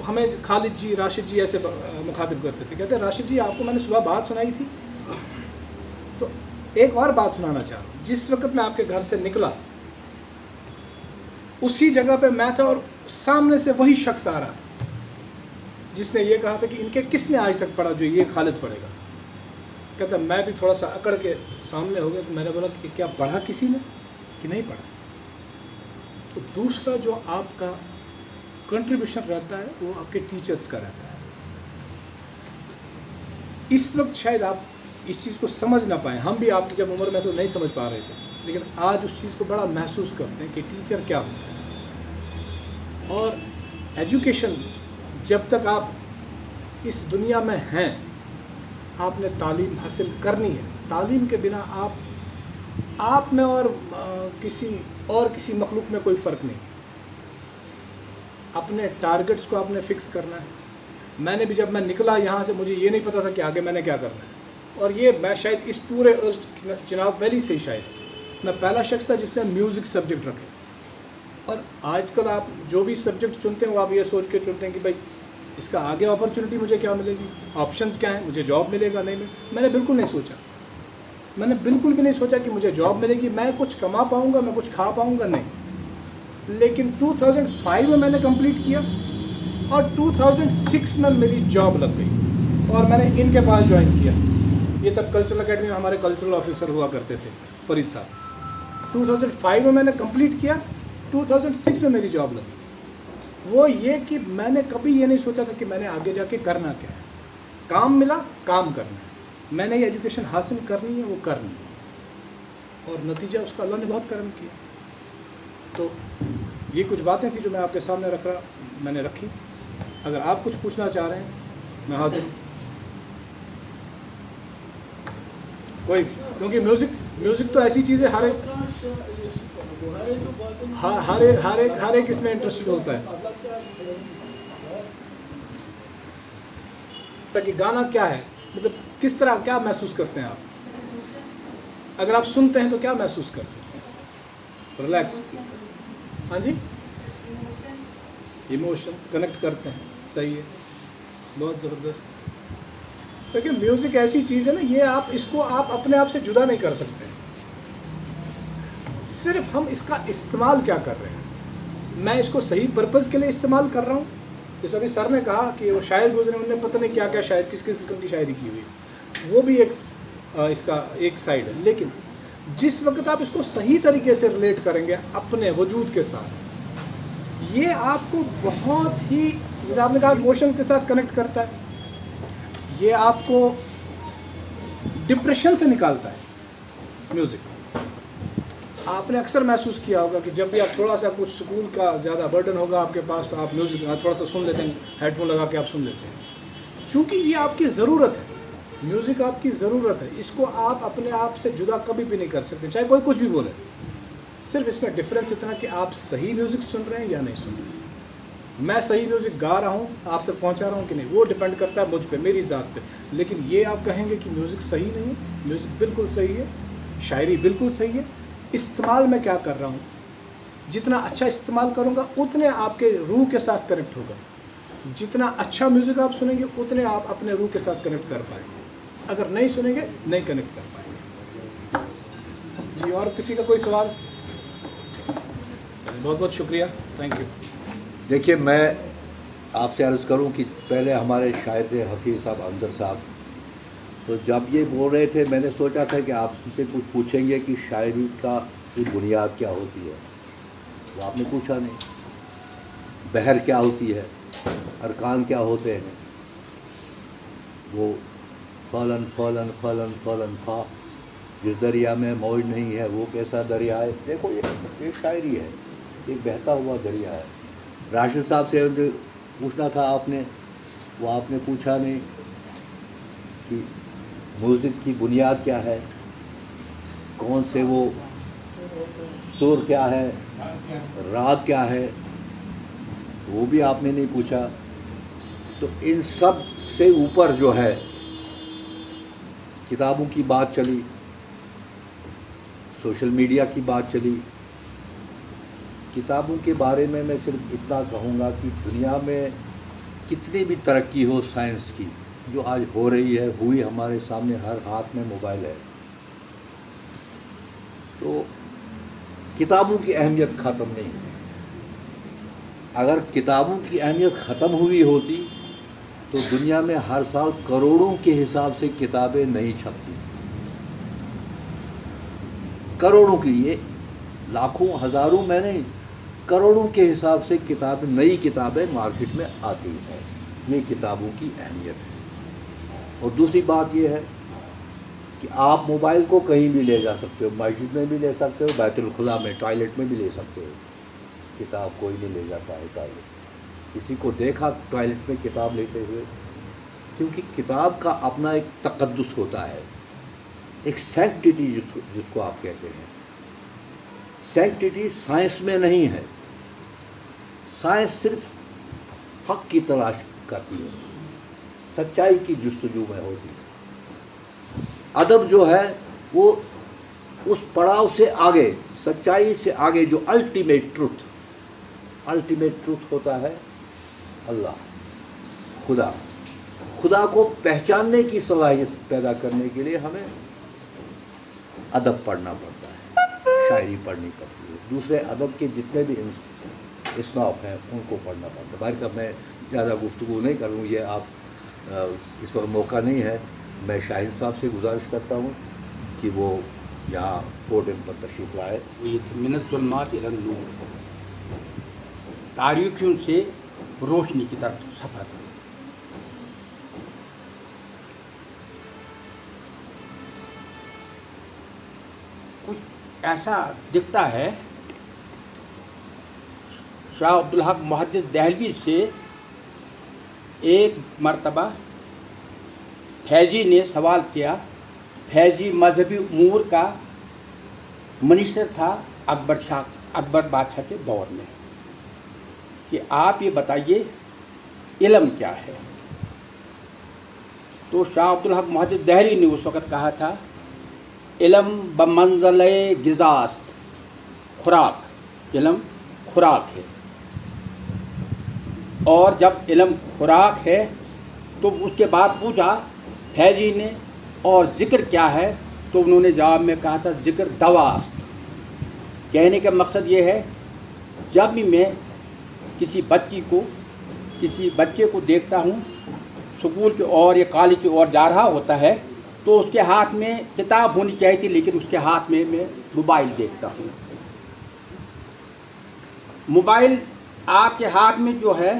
S5: हमें खालिद जी, राशिद जी ऐसे मुखातिब करते थे। कहते राशिद जी आपको मैंने सुबह बात सुनाई थी, तो एक और बात सुनाना चाह रहा हूँ। जिस वक्त मैं आपके घर से निकला उसी जगह पे मैं था और सामने से वही शख्स आ रहा था जिसने ये कहा था कि इनके किसने आज तक पढ़ा जो ये खालिद पढ़ेगा। कहता मैं भी थोड़ा सा अकड़ के सामने हो गया। तो मैंने बोला कि क्या पढ़ा किसी ने कि नहीं पढ़ा। तो दूसरा जो आपका कंट्रीब्यूशन रहता है वो आपके टीचर्स का रहता है। इस वक्त शायद आप इस चीज़ को समझ ना पाएँ, हम भी आपकी जब उम्र में तो नहीं समझ पा रहे थे, लेकिन आज उस चीज़ को बड़ा महसूस करते हैं कि टीचर क्या होता है। और एजुकेशन, जब तक आप इस दुनिया में हैं आपने तालीम हासिल करनी है। तालीम के बिना आप में और किसी मखलूक में कोई फ़र्क नहीं। अपने टारगेट्स को आपने फ़िक्स करना है। मैंने भी जब मैं निकला यहाँ से, मुझे ये नहीं पता था कि आगे मैंने क्या करना है। और ये मैं शायद इस पूरे चिनाब वैली से ही शायद मैं पहला शख्स था जिसने म्यूज़िक सब्जेक्ट रखे। और आजकल आप जो भी सब्जेक्ट चुनते हैं वो आप ये सोच के चुनते हैं कि भाई इसका आगे अपॉर्चुनिटी मुझे क्या मिलेगी, ऑप्शंस क्या हैं, मुझे जॉब मिलेगा नहीं मिलेगा। मैंने बिल्कुल नहीं सोचा, मैंने बिल्कुल भी नहीं सोचा कि मुझे जॉब मिलेगी, मैं कुछ कमा पाऊँगा, मैं कुछ खा पाऊँगा, नहीं। लेकिन 2005 में मैंने कंप्लीट किया और 2006 में मेरी जॉब लग गई और मैंने इनके पास ज्वाइन किया। ये तब कल्चरल अकेडमी में हमारे कल्चरल ऑफिसर हुआ करते थे, फरीद साहब। 2005 में मैंने कंप्लीट किया, 2006 में मेरी जॉब लगी। वो ये कि मैंने कभी ये नहीं सोचा था कि मैंने आगे जाके करना क्या है। काम मिला, काम करना है। मैंने ये एजुकेशन हासिल करनी है, वो करनी है, और नतीजा उसका अल्लाह ने बहुत करम किया। तो ये कुछ बातें थी जो मैं आपके सामने मैंने रखी। अगर आप कुछ पूछना चाह रहे हैं मैं हाजिर हूँ। कोई, क्योंकि म्यूज़िक तो ऐसी चीज़ है, हर एक इसमें इंटरेस्टेड होता है। ताकि गाना क्या है, मतलब किस तरह, क्या महसूस करते हैं आप, अगर आप सुनते हैं तो क्या महसूस करते हैं? रिलैक्स, हाँ जी, इमोशन कनेक्ट करते हैं, सही है, बहुत ज़बरदस्त। देखिए म्यूज़िक ऐसी चीज़ है ना, ये इसको आप अपने आप से जुदा नहीं कर सकते। सिर्फ हम इसका इस्तेमाल क्या कर रहे हैं। मैं इसको सही पर्पज़ के लिए इस्तेमाल कर रहा हूँ। जैसे अभी सर ने कहा कि वो शायर गुजरे, उन्होंने पता नहीं क्या क्या शायर, किस किस किस्म की शायरी की हुई है, वो भी इसका एक साइड है। लेकिन जिस वक्त आप इसको सही तरीके से रिलेट करेंगे अपने वजूद के साथ, ये आपको बहुत ही, जैसे आपने कहा, इमोशंस के साथ कनेक्ट करता है। ये आपको डिप्रेशन से निकालता है म्यूज़िक। आपने अक्सर महसूस किया होगा कि जब भी आप थोड़ा सा कुछ स्कूल का ज़्यादा बर्डन होगा आपके पास, तो आप म्यूज़िक थोड़ा सा सुन लेते हैं, हेडफोन लगा के आप सुन लेते हैं। चूँकि ये आपकी ज़रूरत है, म्यूज़िक आपकी ज़रूरत है, इसको आप अपने आप से जुदा कभी भी नहीं कर सकते, चाहे कोई कुछ भी बोले। सिर्फ इसमें डिफरेंस इतना कि आप सही म्यूज़िक सुन रहे हैं या नहीं सुन रहे हैं। मैं सही म्यूज़िक गा रहा हूँ, आप तक पहुँचा रहा हूँ कि नहीं, वो डिपेंड करता है मुझ पे, मेरी ज़ात पे। लेकिन ये आप कहेंगे कि म्यूज़िक सही नहीं है, म्यूज़िक बिल्कुल सही है, शायरी बिल्कुल सही है। इस्तेमाल मैं क्या कर रहा हूँ, जितना अच्छा इस्तेमाल करूँगा उतने आपके रूह के साथ कनेक्ट होगा। जितना अच्छा म्यूज़िक आप सुनेंगे उतने आप अपने रूह के साथ कनेक्ट कर पाएंगे। अगर नहीं सुनेंगे, नहीं कनेक्ट कर पाएंगे। जी, और किसी का कोई सवाल? बहुत बहुत शुक्रिया, थैंक यू।
S2: देखिए, मैं आपसे अर्ज़ करूं कि पहले हमारे शायर थे हफीज़ साहब, अंदर साहब, तो जब ये बोल रहे थे मैंने सोचा था कि आपसे कुछ पूछेंगे कि शायरी का की बुनियाद क्या होती है। वो आपने पूछा नहीं। बहर क्या होती है, अरकान क्या होते हैं, वो फलन फलन फलन फलन फा, जिस दरिया में मौज नहीं है वो कैसा दरिया है। देखो ये शायरी है, एक बहता हुआ दरिया है। राशिद साहब से पूछना था आपने, वो आपने पूछा नहीं कि म्यूज़िक की बुनियाद क्या है, कौन से वो सुर क्या है, राग क्या है, वो भी आपने नहीं पूछा। तो इन सब से ऊपर जो है किताबों की बात चली, सोशल मीडिया की बात चली। किताबों के बारे में मैं सिर्फ इतना कहूँगा कि दुनिया में कितनी भी तरक्की हो साइंस की, जो आज हो रही है, हुई, हमारे सामने हर हाथ में मोबाइल है, तो किताबों की अहमियत ख़त्म नहीं हुई। अगर किताबों की अहमियत ख़त्म हुई होती तो दुनिया में हर साल करोड़ों के हिसाब से किताबें नहीं छपती। करोड़ों की, ये लाखों हज़ारों में नहीं, करोड़ों के हिसाब से किताबें, नई किताबें मार्केट में आती हैं। ये किताबों की अहमियत है। और दूसरी बात ये है कि आप मोबाइल को कहीं भी ले जा सकते हो, मस्जिद में भी ले सकते हो, बैतुल खुला में, टॉयलेट में भी ले सकते हो। किताब कोई नहीं ले जाता है टॉयलेट। किसी को देखा टॉयलेट में किताब लेते हुए, क्योंकि किताब का अपना एक तक़द्दुस होता है, एक सैंक्टिटी जिसको आप कहते हैं। सैंक्टिटी साइंस में नहीं है। साइंस सिर्फ हक़ की तलाश करती है, सच्चाई की जुस्तजू में होती है। अदब जो है वो उस पड़ाव से आगे, सच्चाई से आगे, जो अल्टीमेट ट्रुथ होता है अल्लाह, खुदा को पहचानने की सलाहियत पैदा करने के लिए हमें अदब पढ़ना पड़ता है, शायरी पढ़नी पड़ती है, दूसरे अदब के जितने भी इसनाफ हैं उनको पढ़ना पड़ता है। बाहर का मैं ज़्यादा गुफ्तगू नहीं करूँ, ये आप इस वक्त मौका नहीं है। मैं शाहीन साहब से गुजारिश करता हूँ कि वो यहाँ पोडियम पर तशरीफ़ लाए।
S6: मिनज़्ज़ुल्मात इलन नूर, तारीख़ियों से रोशनी की तरफ सफ़र। कुछ ऐसा दिखता है, शाह अब्दुल हक मुहद्दिस दहलवी से एक मर्तबा फैज़ी ने सवाल किया। फैज़ी मजहबी उमूर का मिनिस्टर था अकबर बादशाह के दौर में, कि आप ये बताइए इल्म क्या है। तो शाह अब्दुल हक मुहद्दिस दहलवी ने उस वक़्त कहा था, इल्म बमंज़िल गिज़ास्त, खुराक, इल्म खुराक है। और जब इल्म खुराक है तो उसके बाद पूछा फैज़ी ने, और ज़िक्र क्या है? तो उन्होंने जवाब में कहा था, ज़िक्र दवास्त। कहने का मकसद ये है, जब भी मैं किसी बच्चे को देखता हूँ स्कूल की ओर या कॉलेज की ओर जा रहा होता है, तो उसके हाथ में किताब होनी चाहिए थी, लेकिन उसके हाथ में मैं मोबाइल देखता हूँ। मोबाइल आपके हाथ में जो है,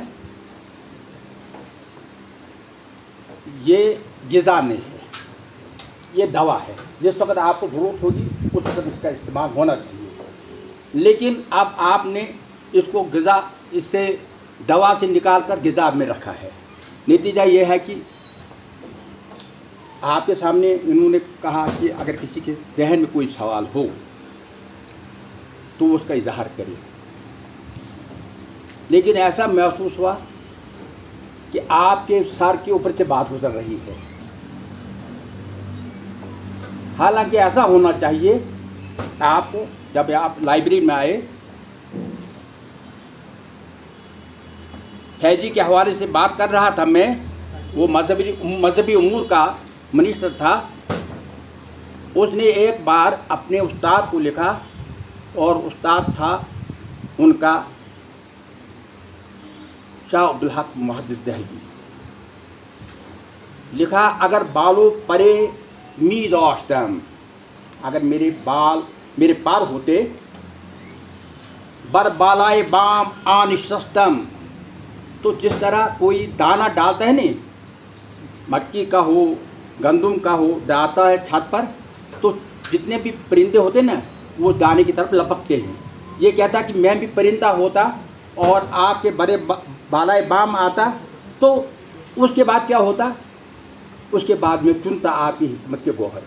S6: ये ग़िज़ा नहीं है, ये दवा है। जिस वक्त आपको ज़रूरत होगी उस वक्त इसका इस्तेमाल होना चाहिए। लेकिन अब आपने इसको ग़िज़ा, इससे दवा से निकाल कर ग़िज़ा में रखा है। नतीजा ये है कि आपके सामने इन्होंने कहा कि अगर किसी के जहन में कोई सवाल हो तो उसका इजहार करें। लेकिन ऐसा महसूस हुआ कि आपके सर के ऊपर से बात गुजर रही है। हालांकि ऐसा होना चाहिए, आपको जब आप लाइब्रेरी में आए, फैज़ी के हवाले से बात कर रहा था मैं, वो मजहबी उमूर का मिनिस्टर था। उसने एक बार अपने उस्ताद को लिखा, और उस्ताद था उनका शाह अब्दुल हक मुहद्दिस दहलवी। लिखा, अगर बालों परे मी दोस्तम, अगर मेरे पार होते, बर बालाए बाम आनिशस्तम, तो जिस तरह कोई दाना डालता है नहीं, मक्की का हो गंदम का हो, डालता है छत पर, तो जितने भी परिंदे होते ना वो दाने की तरफ लपकते हैं। ये कहता कि मैं भी परिंदा होता और आपके बड़े बालाए बाम आता, तो उसके बाद क्या होता? उसके बाद में चुनता आपकी हिकमत के गोहर।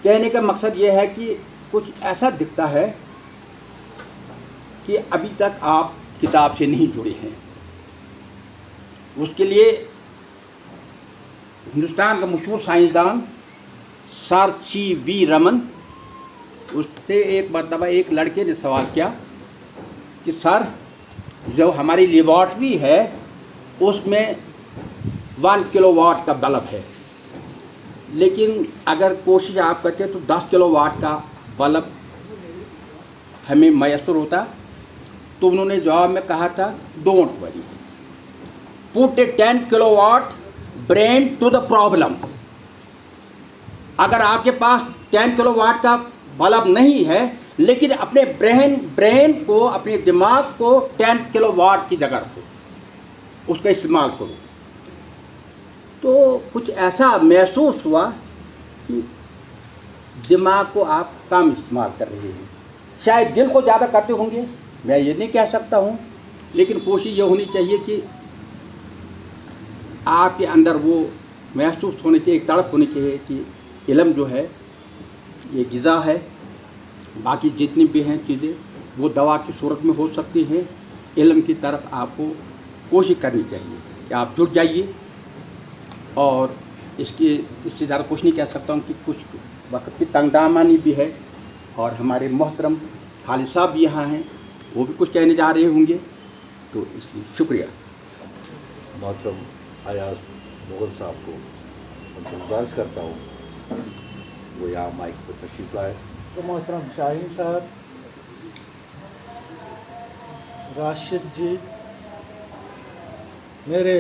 S6: कहने का मकसद ये है कि कुछ ऐसा दिखता है कि अभी तक आप किताब से नहीं जुड़े हैं। उसके लिए हिंदुस्तान का मशहूर साइंसदान सर C.V. रमन, उससे एक मरतबा एक लड़के ने सवाल किया कि सर, जो हमारी लेबॉर्ट्री है उसमें 1 किलोवाट का बल्ब है, लेकिन अगर कोशिश आप करते तो 10 किलोवाट का बल्ब हमें मैसर होता। तो उन्होंने जवाब में कहा था, don't worry, put a 10 kilowatt brain to the problem. अगर आपके पास 10 किलोवाट का बल्ब नहीं है, लेकिन अपने ब्रेन को, अपने दिमाग को 10 किलोवाट की जगह रखो, उसका इस्तेमाल करो। तो कुछ ऐसा महसूस हुआ कि दिमाग को आप कम इस्तेमाल कर रहे हैं। शायद दिल को ज़्यादा करते होंगे, मैं ये नहीं कह सकता हूँ, लेकिन कोशिश ये होनी चाहिए कि आपके अंदर वो महसूस होने चाहिए, एक तड़प होनी चाहिए कि इल्म जो है ये ग़िज़ा है। बाकी जितनी भी हैं चीज़ें वो दवा की सूरत में हो सकती हैं। इल्म की तरफ आपको कोशिश करनी चाहिए कि आप जुट जाइए। और इससे ज़्यादा कुछ नहीं कह सकता हूँ कि कुछ वक्त की तंगदामानी भी है, और हमारे मोहतरम खालिद साहब भी यहाँ हैं, वो भी कुछ कहने जा रहे होंगे, तो इसलिए शुक्रिया।
S2: मोहतरम अयाज मुगल साहब को उनसे गुजारिश करता हूँ वो यहाँ माइक पर तशरीफ़ लाए।
S3: तो मोहतरम शाहीन साहब, राशिद जी,
S7: मेरे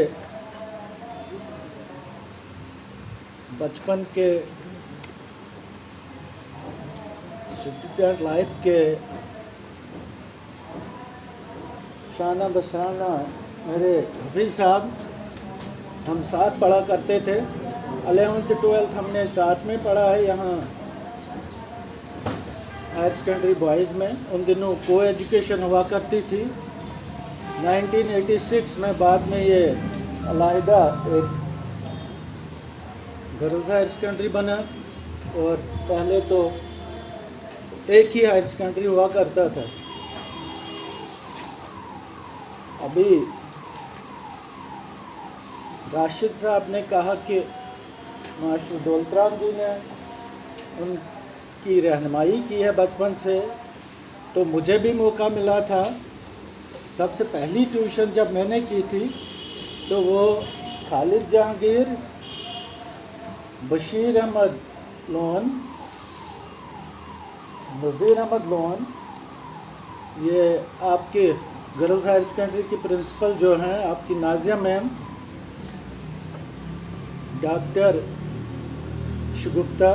S7: बचपन के स्टूडेंट लाइफ के शाना बशाना मेरे हफीज़ साहब, हम साथ पढ़ा करते थे। 11th 12th हमने साथ में पढ़ा है यहाँ हायर सेकेंडरी बॉयज़ में। उन दिनों को एजुकेशन हुआ करती थी। 1986 में बाद में ये अलहदा एक गर्ल्स हायर सेकेंडरी बना, और पहले तो एक ही हायर सेकेंडरी हुआ करता था। अभी राशिद साहब ने कहा कि मास्टर दौलतराम जी ने उनकी रहनुमाई की है बचपन से, तो मुझे भी मौका मिला था। सबसे पहली ट्यूशन जब मैंने की थी तो वो खालिद जहांगीर, बशीर अहमद लोन, नज़ीर अहमद लोन, ये आपके गर्ल्स हायर सेकेंडरी की प्रिंसिपल जो हैं आपकी नाजिया मैम, डॉक्टर शगुफ्ता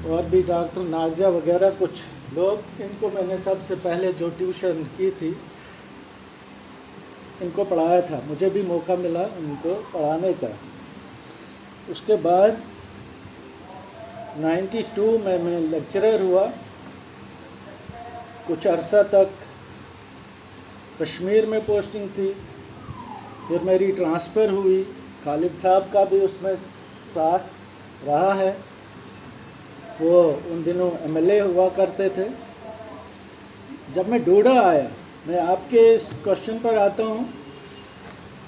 S7: और भी डॉक्टर नाजिया वगैरह कुछ लोग, इनको मैंने सबसे पहले जो ट्यूशन की थी इनको पढ़ाया था। मुझे भी मौका मिला उनको पढ़ाने का। उसके बाद 92 में मैं लेक्चरर हुआ। कुछ अरसा तक कश्मीर में पोस्टिंग थी, फिर मेरी ट्रांसफ़र हुई। खालिद साहब का भी उसमें साथ रहा है, वो उन दिनों MLA हुआ करते थे। जब मैं डोडा आया, मैं आपके इस क्वेश्चन पर आता हूँ।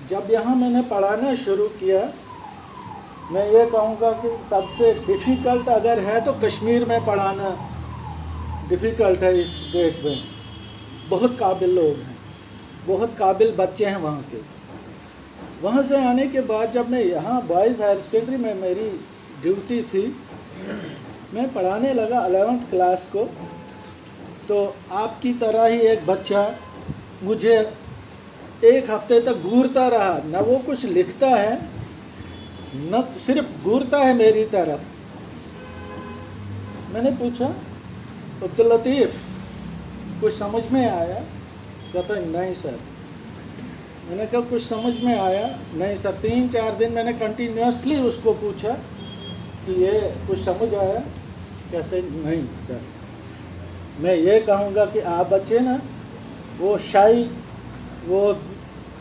S7: जब यहाँ मैंने पढ़ाना शुरू किया, मैं ये कहूँगा कि सबसे डिफ़िकल्ट अगर है तो कश्मीर में पढ़ाना डिफ़िकल्ट है। इस डेट में बहुत काबिल लोग हैं, बहुत काबिल बच्चे हैं वहाँ के। वहाँ से आने के बाद जब मैं यहाँ बॉयज़ हायर सेकेंडरी में मेरी ड्यूटी थी, मैं पढ़ाने लगा 11th क्लास को, तो आपकी तरह ही एक बच्चा मुझे एक हफ्ते तक घूरता रहा। न वो कुछ लिखता है, न सिर्फ घूरता है मेरी तरफ। मैंने पूछा, अब्दुल लतीफ़ कुछ समझ में आया? कहता नहीं सर। मैंने कहा कुछ समझ में आया? नहीं सर। 3-4 दिन मैंने कंटिन्यूसली उसको पूछा कि ये कुछ समझ आया? कहते नहीं सर। मैं ये कहूँगा कि आप बच्चे ना, वो शाई, वो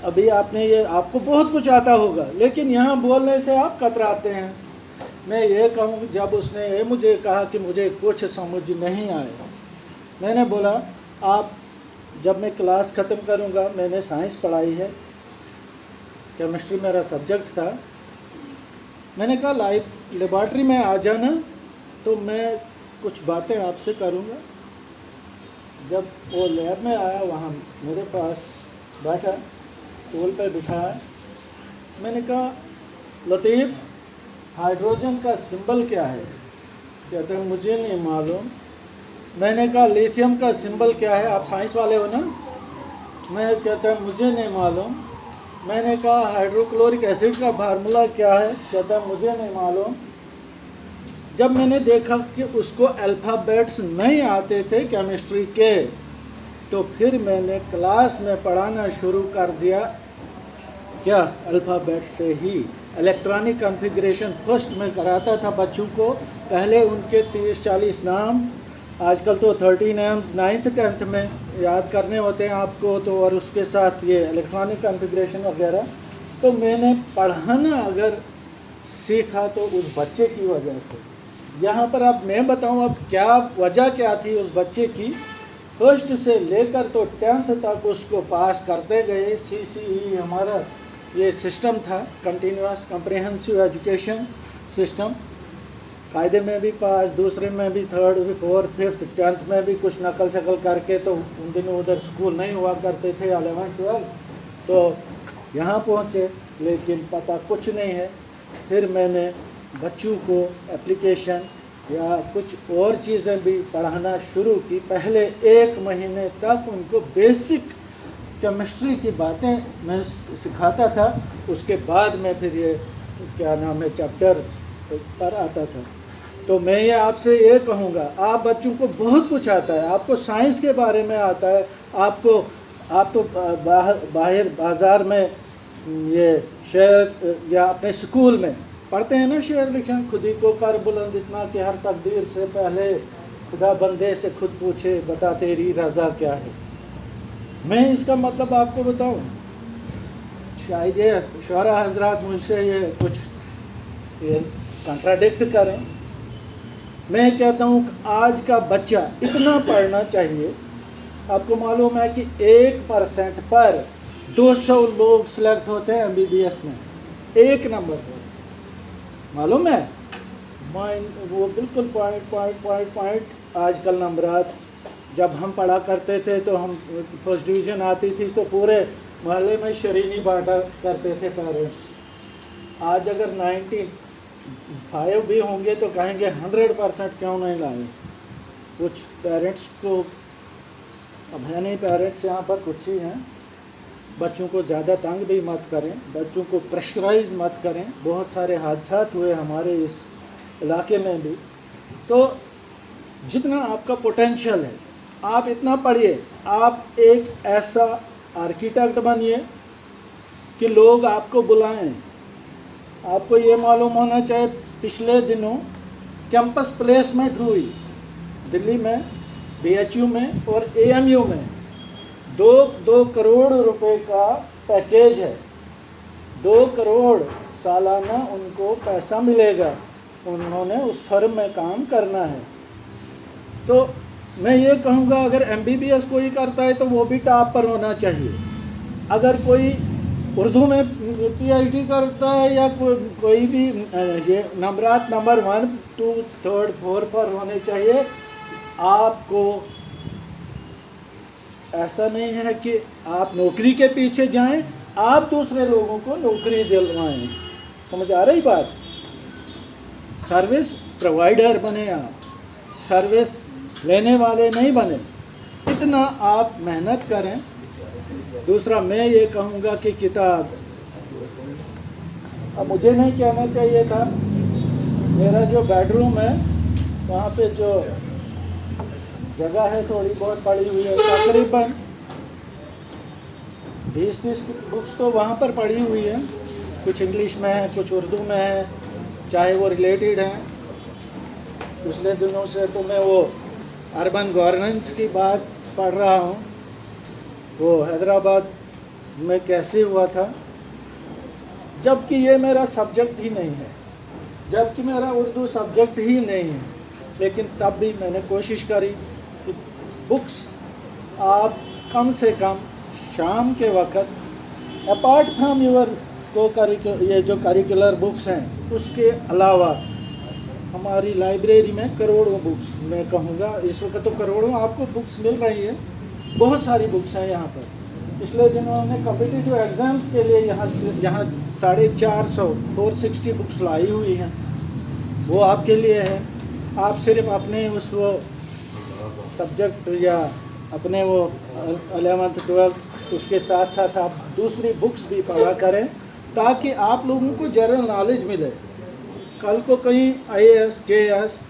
S7: अभी आपने ये, आपको बहुत कुछ आता होगा लेकिन यहाँ बोलने से आप कतराते हैं। मैं ये कहूँ, जब उसने ये मुझे कहा कि मुझे कुछ समझ नहीं आया, मैंने बोला आप, जब मैं क्लास ख़त्म करूँगा, मैंने साइंस पढ़ाई है, केमिस्ट्री मेरा सब्जेक्ट था, मैंने कहा लेबॉर्ट्री में आ जाना तो मैं कुछ बातें आपसे करूँगा। जब वो लैब में आया, वहाँ मेरे पास बैठा, टूल पे बिठाया। मैंने कहा लतीफ़, हाइड्रोजन का सिंबल क्या है? कहते हैं मुझे नहीं मालूम। मैंने कहा लिथियम का सिंबल क्या है? आप साइंस वाले हो ना? मैं कहता है मुझे नहीं मालूम। मैंने कहा हाइड्रोक्लोरिक एसिड का फार्मूला क्या है? कहता है मुझे नहीं मालूम। जब मैंने देखा कि उसको अल्फ़ाबेट्स नहीं आते थे केमिस्ट्री के, तो फिर मैंने क्लास में पढ़ाना शुरू कर दिया। क्या? अल्फ़ाबेट से ही। इलेक्ट्रॉनिक कॉन्फ़िगरेशन फर्स्ट में कराता था बच्चों को। पहले उनके 30-40 नाम, आजकल तो 13 names 9th 10th में याद करने होते हैं आपको, तो और उसके साथ ये इलेक्ट्रॉनिक कॉन्फ़िगरेशन वगैरह। तो मैंने पढ़ाना अगर सीखा तो उस बच्चे की वजह से। यहाँ पर अब मैं बताऊँ अब क्या वजह क्या थी उस बच्चे की। फर्स्ट से लेकर तो 10th तक उसको पास करते गए। CCE हमारा ये सिस्टम था, कंटिन्यूअस कम्प्रहेंसिव एजुकेशन सिस्टम। कायदे में भी पास, दूसरे में भी 3rd 4th 5th 10th में भी कुछ नकल शकल करके, तो उन दिनों उधर स्कूल नहीं हुआ करते थे 11th 12th, तो यहाँ पहुँचे लेकिन पता कुछ नहीं है। फिर मैंने बच्चों को एप्लीकेशन या कुछ और चीज़ें भी पढ़ाना शुरू की। पहले 1 महीने तक उनको बेसिक केमिस्ट्री की बातें मैं सिखाता था, उसके बाद में फिर ये क्या नाम है चैप्टर पर आता था। तो मैं ये आपसे ये कहूँगा, आप बच्चों को बहुत कुछ आता है, आपको साइंस के बारे में आता है, आप तो बाहर बाज़ार में ये शेर या अपने स्कूल में पढ़ते हैं ना, शेर लिखे, खुद ही को कर बुलंद इतना कि हर तकदीर से पहले खुदा बंदे से खुद पूछे बता तेरी रज़ा क्या है। मैं इसका मतलब आपको बताऊं, शायद ये शोरा हजरात मुझसे ये कुछ कंट्राडिक्ट करें। मैं कहता हूं कि आज का बच्चा इतना पढ़ना चाहिए। आपको मालूम है कि 1% पर 200 लोग सिलेक्ट होते हैं MBBS में, 1 नंबर पर, मालूम है। वो बिल्कुल पॉइंट आजकल नंबरात, जब हम पढ़ा करते थे तो हम फर्स्ट डिवीज़न आती थी तो पूरे मोहल्ले में शरीनी बांटा करते थे पेरेंट्स। आज अगर 95 भी होंगे तो कहेंगे 100% क्यों नहीं लाए। कुछ पेरेंट्स को, अब है नहीं पेरेंट्स यहाँ पर, कुछ ही हैं। बच्चों को ज़्यादा तंग भी मत करें, बच्चों को प्रेशराइज मत करें। बहुत सारे हादसा हुए हमारे इस इलाके में भी। तो जितना आपका पोटेंशियल है आप इतना पढ़िए। आप एक ऐसा आर्किटेक्ट बनिए कि लोग आपको बुलाएं। आपको ये मालूम होना चाहिए, पिछले दिनों कैंपस प्लेसमेंट हुई दिल्ली में, BHU में और AMU में। 2 करोड़ रुपए का पैकेज है, 2 करोड़ सालाना उनको पैसा मिलेगा। उन्होंने उस फर्म में काम करना है। तो मैं ये कहूँगा, अगर MBBS कोई करता है तो वो भी टॉप पर होना चाहिए। अगर कोई उर्दू में PhD करता है या कोई भी ये नंबरात नंबर 1, 2, 3, 4 पर होने चाहिए। आपको ऐसा नहीं है कि आप नौकरी के पीछे जाएं, आप दूसरे लोगों को नौकरी दिलवाएं। समझ आ रही बात? सर्विस प्रोवाइडर बने आप, सर्विस लेने वाले नहीं बने। इतना आप मेहनत करें। दूसरा मैं ये कहूँगा कि किताब, अब मुझे नहीं कहना चाहिए था, मेरा जो बेडरूम है वहाँ पे जो जगह है थोड़ी बहुत पड़ी हुई है, तकरीबन 20-30 बुक्स तो वहाँ पर पड़ी हुई है। कुछ इंग्लिश में है, कुछ उर्दू में है, चाहे वो रिलेटेड हैं। पिछले दिनों से तो मैं वो अर्बन गवर्नेंस की बात पढ़ रहा हूँ, वो हैदराबाद में कैसे हुआ था, जबकि ये मेरा सब्जेक्ट ही नहीं है, जबकि मेरा उर्दू सब्जेक्ट ही नहीं है। लेकिन तब भी मैंने कोशिश करी कि बुक्स आप कम से कम शाम के वक़्त अपार्ट फ्राम योर ये जो करिकुलर बुक्स हैं उसके अलावा हमारी लाइब्रेरी में करोड़ों बुक्स, मैं कहूँगा इस वक्त तो करोड़ों आपको बुक्स मिल रही है। बहुत सारी बुक्स हैं यहाँ पर। पिछले दिनों हमने कॉम्पिटिटिव एग्ज़ाम्स के लिए यहाँ 460 बुक्स लाई हुई हैं, वो आपके लिए है। आप सिर्फ अपने उस वो सब्जेक्ट या अपने वो 11th 12th उसके साथ साथ आप दूसरी बुक्स भी पढ़ा करें, ताकि आप लोगों को जनरल नॉलेज मिले। कल को कहीं IAS KS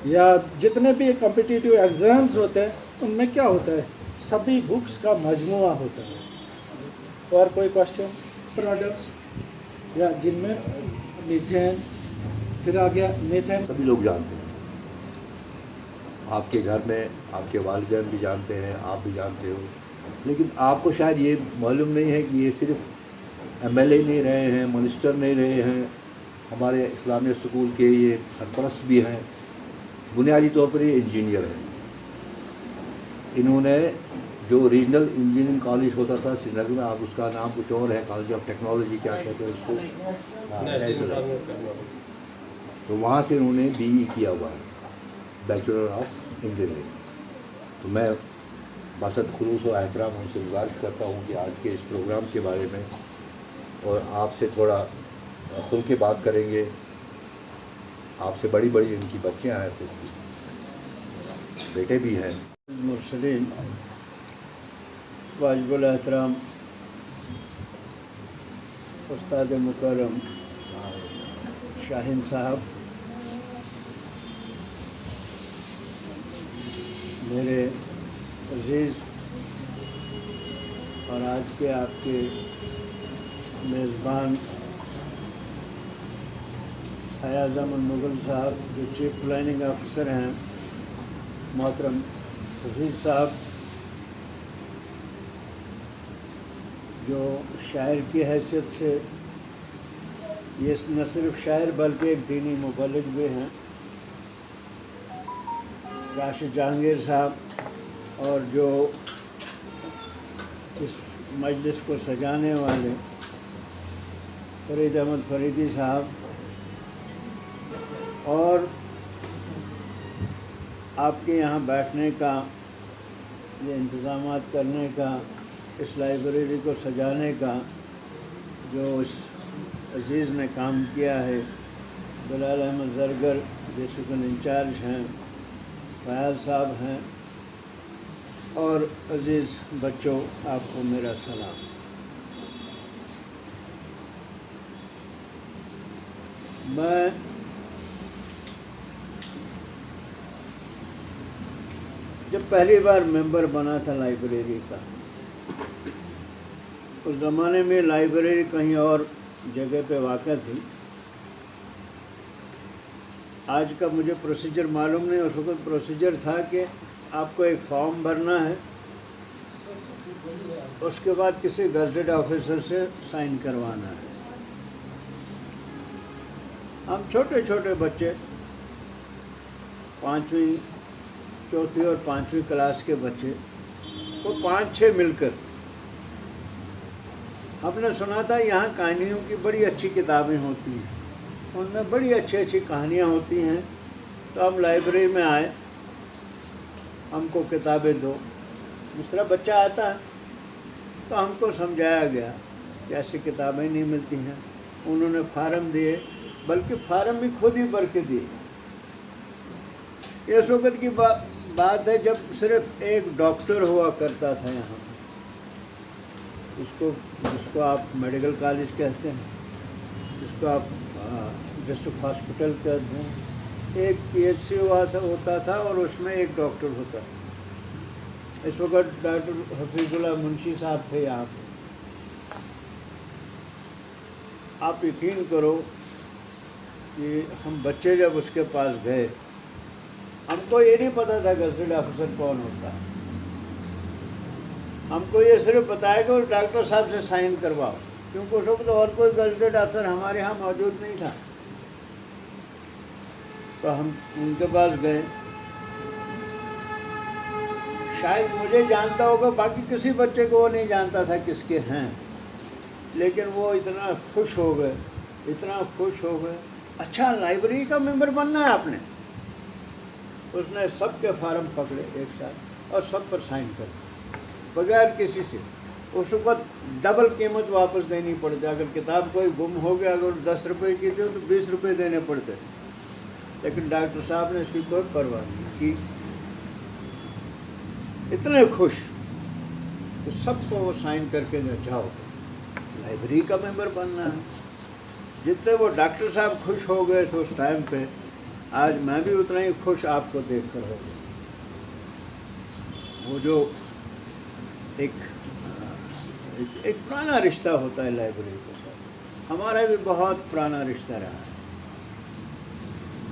S7: या जितने भी कॉम्पिटिटिव एग्ज़ाम्स होते हैं उनमें क्या होता है, सभी बुक्स का मजमुआ होता है। और कोई क्वेश्चन? प्रोडक्ट्स या जिनमें मीथेन, फिर आ गया मीथेन,
S2: सभी लोग जानते हैं। आपके घर में आपके वालिदैन भी जानते हैं, आप भी जानते हो, लेकिन आपको शायद ये मालूम नहीं है कि ये सिर्फ MLA नहीं रहे हैं, मिनिस्टर नहीं रहे हैं, हमारे इस्लामिया स्कूल के ये सरपरस्त भी हैं, बुनियादी तौर पर ये इंजीनियर हैं। इन्होंने जो रीजनल इंजीनियरिंग कॉलेज होता था श्रीनगर में, अब उसका नाम कुछ और है, कॉलेज ऑफ टेक्नोलॉजी क्या कहते हैं उसको, तो वहाँ से इन्होंने BE किया हुआ है, बैचलर ऑफ इंजीनियरिंग। तो मैं बसत खुलूस और एहतराम उनसे गुजारिश करता हूँ कि आज के इस प्रोग्राम के बारे में और आपसे थोड़ा खुल के बात करेंगे। आपसे बड़ी बड़ी इनकी बच्चियाँ हैं, तो बेटे भी हैं।
S7: मुरसलीन
S8: वाजिबुल एहतराम उस्ताद मुकर्रम शाहीन साहब, मेरे अजीज़ और आज के आपके मेज़बान फयाज़ अहमद मुग़ल साहब जो चीफ प्लानिंग ऑफिसर हैं, मोहतरम हफीज़ साहब जो शायर की हैसियत से ये न सिर्फ शायर बल्कि एक दीनी मुबल्लिग भी हैं, राशिद जहांगीर साहब और जो इस मजलिस को सजाने वाले फरीद अहमद फरीदी साहब और आपके यहाँ बैठने का, ये इंतज़ामात करने का, इस लाइब्रेरी को सजाने का जो इस अज़ीज़ ने काम किया है, बिलाल अहमद ज़रगर जो सुकन इंचार्ज हैं, फयाज़ साहब हैं और अज़ीज़ बच्चों, आपको मेरा सलाम। मैं जब पहली बार मेंबर बना था लाइब्रेरी का, उस ज़माने में लाइब्रेरी कहीं और जगह पे वाक़ा थी। आज का मुझे प्रोसीजर मालूम नहीं, उस वक्त प्रोसीजर था कि आपको एक फॉर्म भरना है, उसके बाद किसी गज़टेड ऑफिसर से साइन करवाना है। हम छोटे छोटे बच्चे 5वीं, 4थी और 5वीं क्लास के बच्चे वो 5-6 मिलकर, हमने सुना था यहाँ कहानियों की बड़ी अच्छी किताबें होती हैं, उनमें बड़ी अच्छी अच्छी कहानियाँ होती हैं। तो हम लाइब्रेरी में आए, हमको किताबें दो। दूसरा बच्चा आता है तो हमको समझाया गया कि ऐसी किताबें नहीं मिलती हैं। उन्होंने फार्म दिए, बल्कि फार्म भी खुद ही भर के दिए। इस वक्त की बात है जब सिर्फ एक डॉक्टर हुआ करता था यहाँ, जिसको आप मेडिकल कॉलेज कहते हैं, जिसको आप डिस्ट्रिक्ट हॉस्पिटल कहते हैं। एक PHC होता था और उसमें एक डॉक्टर होता था। इस वक्त डॉक्टर हफीजुल्लाह मुंशी साहब थे यहाँ पे। आप यकीन करो कि हम बच्चे जब उसके पास गए, हमको ये नहीं पता था गज़टेड ऑफिसर कौन होता है। हमको ये सिर्फ बताया कि उस डॉक्टर साहब से साइन करवाओ, क्योंकि उस वक्त और कोई गज़टेड ऑफिसर हमारे यहाँ मौजूद नहीं था। तो हम उनके पास गए। शायद मुझे जानता होगा, बाकी किसी बच्चे को वो नहीं जानता था किसके हैं, लेकिन वो इतना खुश हो गए, इतना खुश हो गए। अच्छा, लाइब्रेरी का मेंबर बनना है आपने? उसने सबके फार्म पकड़े एक साथ और सब पर साइन कर बगैर किसी से। उस वक्त डबल कीमत वापस देनी पड़ती। अगर किताब कोई गुम हो गया, अगर 10 रुपये की थी तो 20 रुपये देने पड़ते, लेकिन डॉक्टर साहब ने इसकी कोई परवाह नहीं की। इतने खुश तो सबको वो साइन करके जाओ, लाइब्रेरी का मेंबर बनना है। जितने वो डॉक्टर साहब खुश हो गए थे उस टाइम पे, आज मैं भी उतना ही खुश आपको देख कर हो गया। वो जो एक पुराना रिश्ता होता है लाइब्रेरी के साथ, हमारा भी बहुत पुराना रिश्ता रहा है।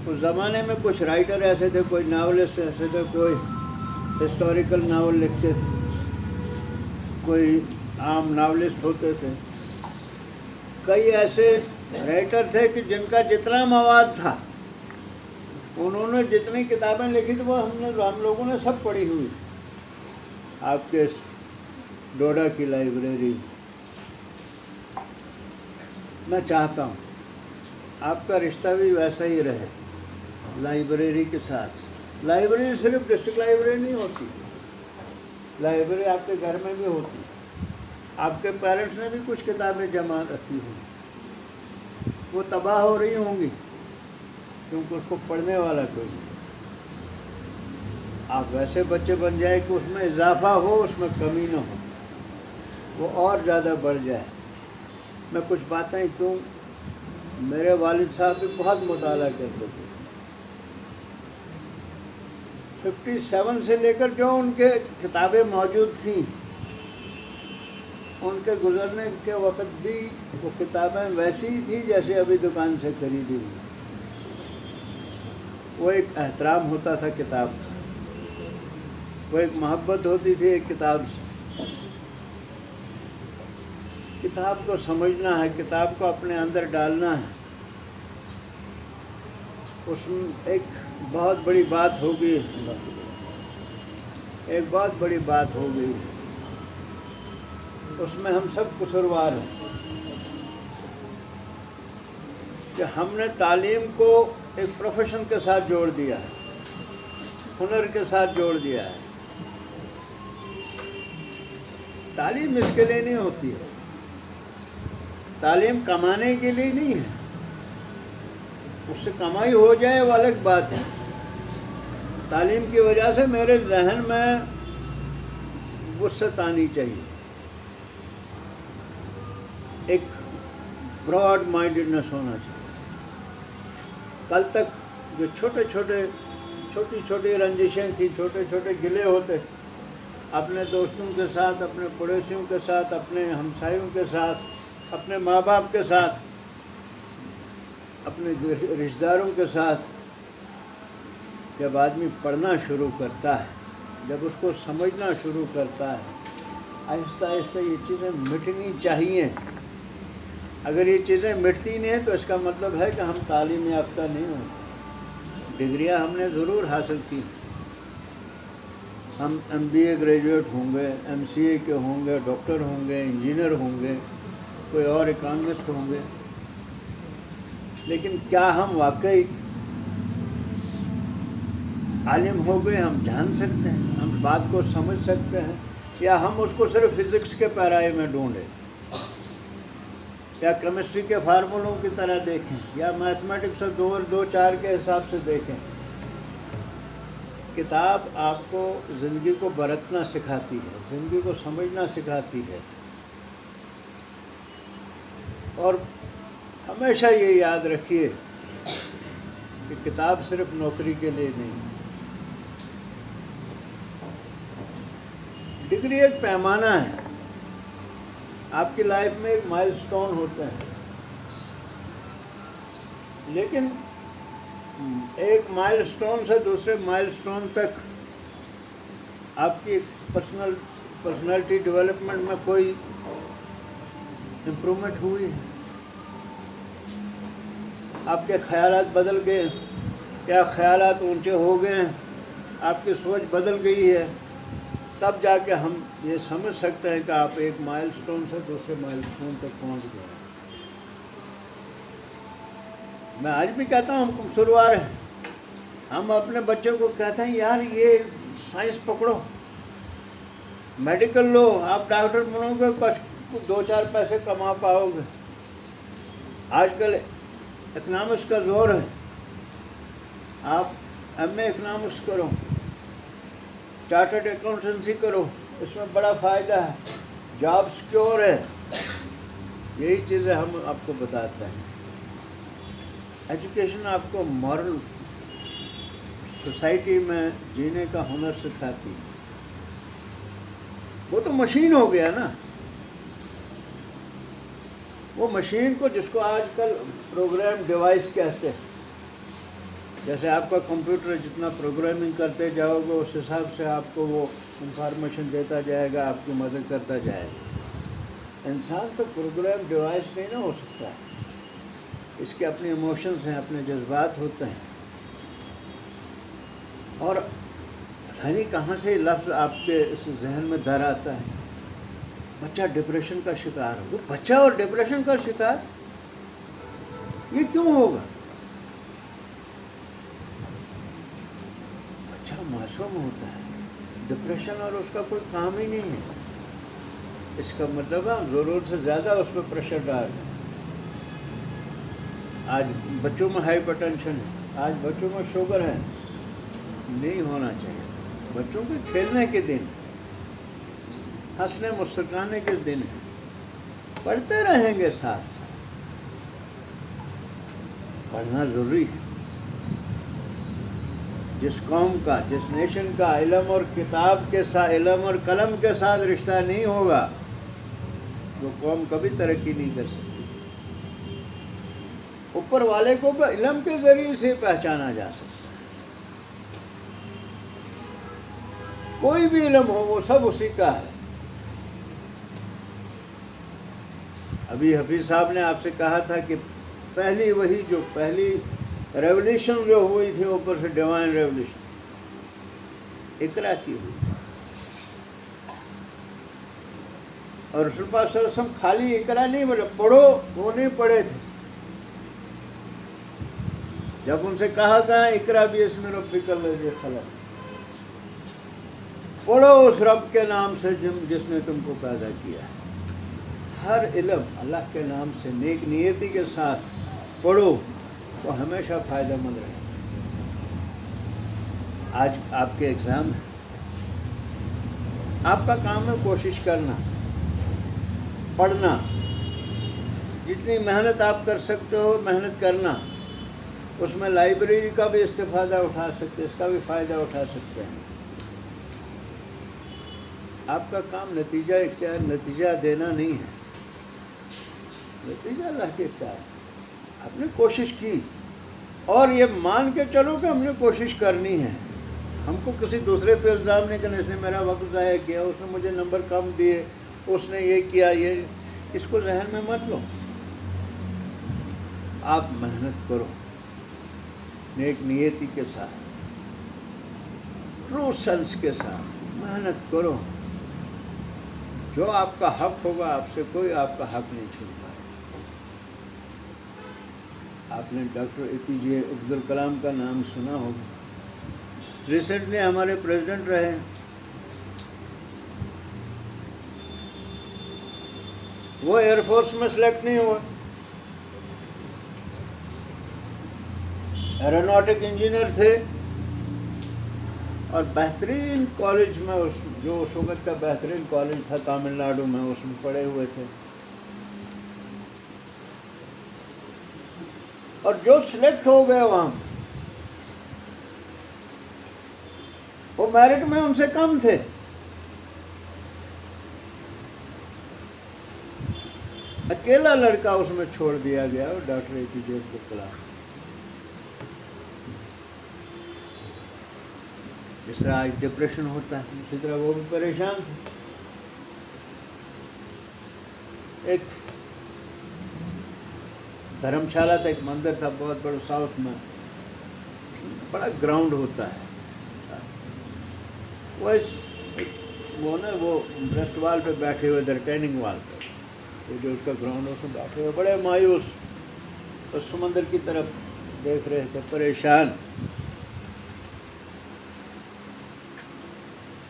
S8: उस ज़माने में कुछ राइटर ऐसे थे, कोई नावलिस्ट ऐसे थे, कोई हिस्टोरिकल नावल लिखते थे, कोई आम नावलिस्ट होते थे। कई ऐसे राइटर थे कि जिनका जितना मवाद था, उन्होंने जितनी किताबें लिखी थी वो हम लोगों ने सब पढ़ी हुई थी आपके डोडा की लाइब्रेरी। मैं चाहता हूँ आपका रिश्ता भी वैसा ही रहे लाइब्रेरी के साथ। लाइब्रेरी सिर्फ डिस्ट्रिक्ट लाइब्रेरी नहीं होती, लाइब्रेरी आपके घर में भी होती। आपके पेरेंट्स ने भी कुछ किताबें जमा रखी होंगी, वो तबाह हो रही होंगी क्योंकि उसको पढ़ने वाला कोई नहीं। आप वैसे बच्चे बन जाए कि उसमें इजाफा हो, उसमें कमी ना हो। वो और ज़्यादा बढ़ जाए। मैं कुछ बातें क्यों, मेरे वालिद साहब भी बहुत मुताला करते थे। 57 से लेकर जो उनके किताबें मौजूद थी, उनके गुजरने के वक़्त भी वो किताबें वैसी ही थी जैसे अभी दुकान से खरीदी हुई। वो एक एहतराम होता था किताब का, वो एक मोहब्बत होती थी एक किताब से। किताब को समझना है, किताब को अपने अंदर डालना है। उसमें एक बहुत बड़ी बात होगी, एक बहुत बड़ी बात होगी, उसमें हम सब कसूरवार हैं कि हमने तालीम को एक प्रोफेशन के साथ जोड़ दिया है, हुनर के साथ जोड़ दिया है। तालीम इसके लिए नहीं होती है, तालीम कमाने के लिए नहीं है। उससे कमाई हो जाए वो अलग बात है। तालीम की वजह से मेरे जहन में वुसअत आनी चाहिए, एक ब्रॉड माइंडेडनेस होना चाहिए। कल तक जो छोटी छोटी रंजिशें थी, छोटे छोटे गिले होते थे अपने दोस्तों के साथ, अपने पड़ोसियों के साथ, अपने हमसायों के साथ, अपने माँ बाप के साथ, अपने रिश्तेदारों के साथ, जब आदमी पढ़ना शुरू करता है, जब उसको समझना शुरू करता है, आहिस्ता आहिस्ता ये चीज़ें मिटनी चाहिए। अगर ये चीज़ें मिटती नहीं हैं तो इसका मतलब है कि हम तालीम याफ्ता नहीं होते। डिग्रियां हमने ज़रूर हासिल की, हम MBA ग्रेजुएट होंगे, MCA के होंगे, डॉक्टर होंगे, इंजीनियर होंगे, कोई और इकोनॉमिस्ट होंगे, लेकिन क्या हम वाकई आलिम हो गए? हम जान सकते हैं, हम बात को समझ सकते हैं, या हम उसको सिर्फ फिज़िक्स के पैराए में ढूंढें, या केमिस्ट्री के फार्मूलों की तरह देखें, या मैथमेटिक्स से 2 और 2 4 के हिसाब से देखें। किताब आपको ज़िंदगी को बरतना सिखाती है, ज़िंदगी को समझना सिखाती है। और हमेशा ये याद रखिए कि किताब सिर्फ नौकरी के लिए नहीं। डिग्री एक पैमाना है, आपकी लाइफ में एक माइलस्टोन होते हैं, लेकिन एक माइलस्टोन से दूसरे माइलस्टोन तक आपकी पर्सनालिटी डेवलपमेंट में कोई इम्प्रूवमेंट हुई है? आपके ख़यालात बदल गए, या ख़यालात ऊंचे हो गए हैं, आपकी सोच बदल गई है, तब जाके हम ये समझ सकते हैं कि आप एक माइलस्टोन से दूसरे माइलस्टोन तक पहुंच गए। मैं आज भी कहता हूँ हम कसूरवार हैं। हम अपने बच्चों को कहते हैं यार ये साइंस पकड़ो, मेडिकल लो, आप डॉक्टर बनोगे, कुछ 2-4 पैसे कमा पाओगे। आजकल इकनॉमिक्स का जोर है, आप MA इकनॉमिक्स करो, चार्टर्ड अकाउंटेंसी करो, इसमें बड़ा फ़ायदा है, जॉब सिक्योर है। यही चीज़ें हम आपको बताते हैं। एजुकेशन आपको मॉरल सोसाइटी में जीने का हुनर सिखाती है। वो तो मशीन हो गया ना, वो मशीन को जिसको आजकल प्रोग्राम डिवाइस कहते हैं, जैसे आपका कंप्यूटर जितना प्रोग्रामिंग करते जाओगे उस हिसाब से आपको वो इंफॉर्मेशन देता जाएगा, आपकी मदद करता जाएगा। इंसान तो प्रोग्राम डिवाइस नहीं ना हो सकता है, इसके अपने इमोशंस हैं, अपने जज्बात होते हैं। और पता नहीं कहाँ से लफ्ज़ आपके इस जहन में दर आता है, बच्चा डिप्रेशन का शिकार हो। बच्चा और डिप्रेशन का शिकार ये क्यों होगा? बच्चा मासूम होता है, डिप्रेशन और उसका कोई काम ही नहीं है। इसका मतलब है ज़रूरत से ज़्यादा उस पर प्रेशर डाल रहे हैं। आज बच्चों में हाइपरटेंशन है, आज बच्चों में शुगर है, नहीं होना चाहिए। बच्चों के खेलने के दिन हंसने मुस्कुराने के दिन है, पढ़ते रहेंगे साथ साथ। पढ़ना ज़रूरी है। जिस कौम का, जिस नेशन का इल्म और किताब के साथ, इल्म और कलम के साथ रिश्ता नहीं होगा, वो कौम कभी तरक्की नहीं कर सकती। ऊपर वाले को इल्म के ज़रिए से पहचाना जा सकता है। कोई भी इल्म हो, वो सब उसी का है। अभी हफीज़ साहब ने आपसे कहा था कि पहली वही जो पहली रेवोल्यूशन जो हुई थी ऊपर से डिवाइन रेवोल्यूशन इकरा की हुई। और रसूल पाक सल्लल्लाहु अलैहि वसल्लम खाली इकरा नहीं बोले, पढ़ो, वो नहीं पढ़े थे। जब उनसे कहा गया इकरा भी इसमें रब्बिकल लज़ी खलक़, पढ़ो उस रब के नाम से जिसने तुमको पैदा किया है। हर इल्म अल्लाह के नाम से नेक नियति के साथ पढ़ो तो हमेशा फ़ायदेमंद रहे। आज आपके एग्ज़ाम है, आपका काम है कोशिश करना, पढ़ना। जितनी मेहनत आप कर सकते हो मेहनत करना। उसमें लाइब्रेरी का भी इस्तेफ़ादा उठा सकते हैं, इसका भी फ़ायदा उठा सकते हैं। आपका काम नतीजा इख्तियार, नतीजा देना नहीं है, नतीजा अल्लाह के इख्तियार। आपने कोशिश की और ये मान के चलो कि हमने कोशिश करनी है। हमको किसी दूसरे पे इल्ज़ाम नहीं करना, इसने मेरा वक्त ज़ाया किया, उसने मुझे नंबर कम दिए, उसने ये किया, ये इसको जहन में मत लो। आप मेहनत करो नेक नियति के साथ, ट्रू सेंस के साथ मेहनत करो। जो आपका हक होगा, आपसे कोई आपका हक नहीं छीन पाएगा। आपने डॉक्टर APJ अब्दुल कलाम का नाम सुना होगा, रिसेंटली हमारे प्रेसिडेंट रहे। वो एयरफोर्स में सेलेक्ट नहीं हुआ, एरोनॉटिक इंजीनियर थे और बेहतरीन कॉलेज में, जो उस वक्त का बेहतरीन कॉलेज था तमिलनाडु में, उसमें पढ़े हुए थे। और जो सिलेक्ट हो गए वहाँ, वो मेरिट में उनसे कम थे। अकेला लड़का उसमें छोड़ दिया गया, और डॉक्टर APJ अब्दुल कलाम। जिस तरह आज डिप्रेशन होता है, उसी तरह वो भी परेशान थे। एक धर्मशाला था, एक मंदिर था बहुत बड़ा साउथ में, बड़ा ग्राउंड होता है। वो ना वो ब्रेस्ट वाल पे बैठे हुए, रिटर्निंग वाल पे, वो जो उसका ग्राउंड है उसमें बैठे हुए बड़े मायूस उस समंदर की तरफ देख रहे थे, परेशान।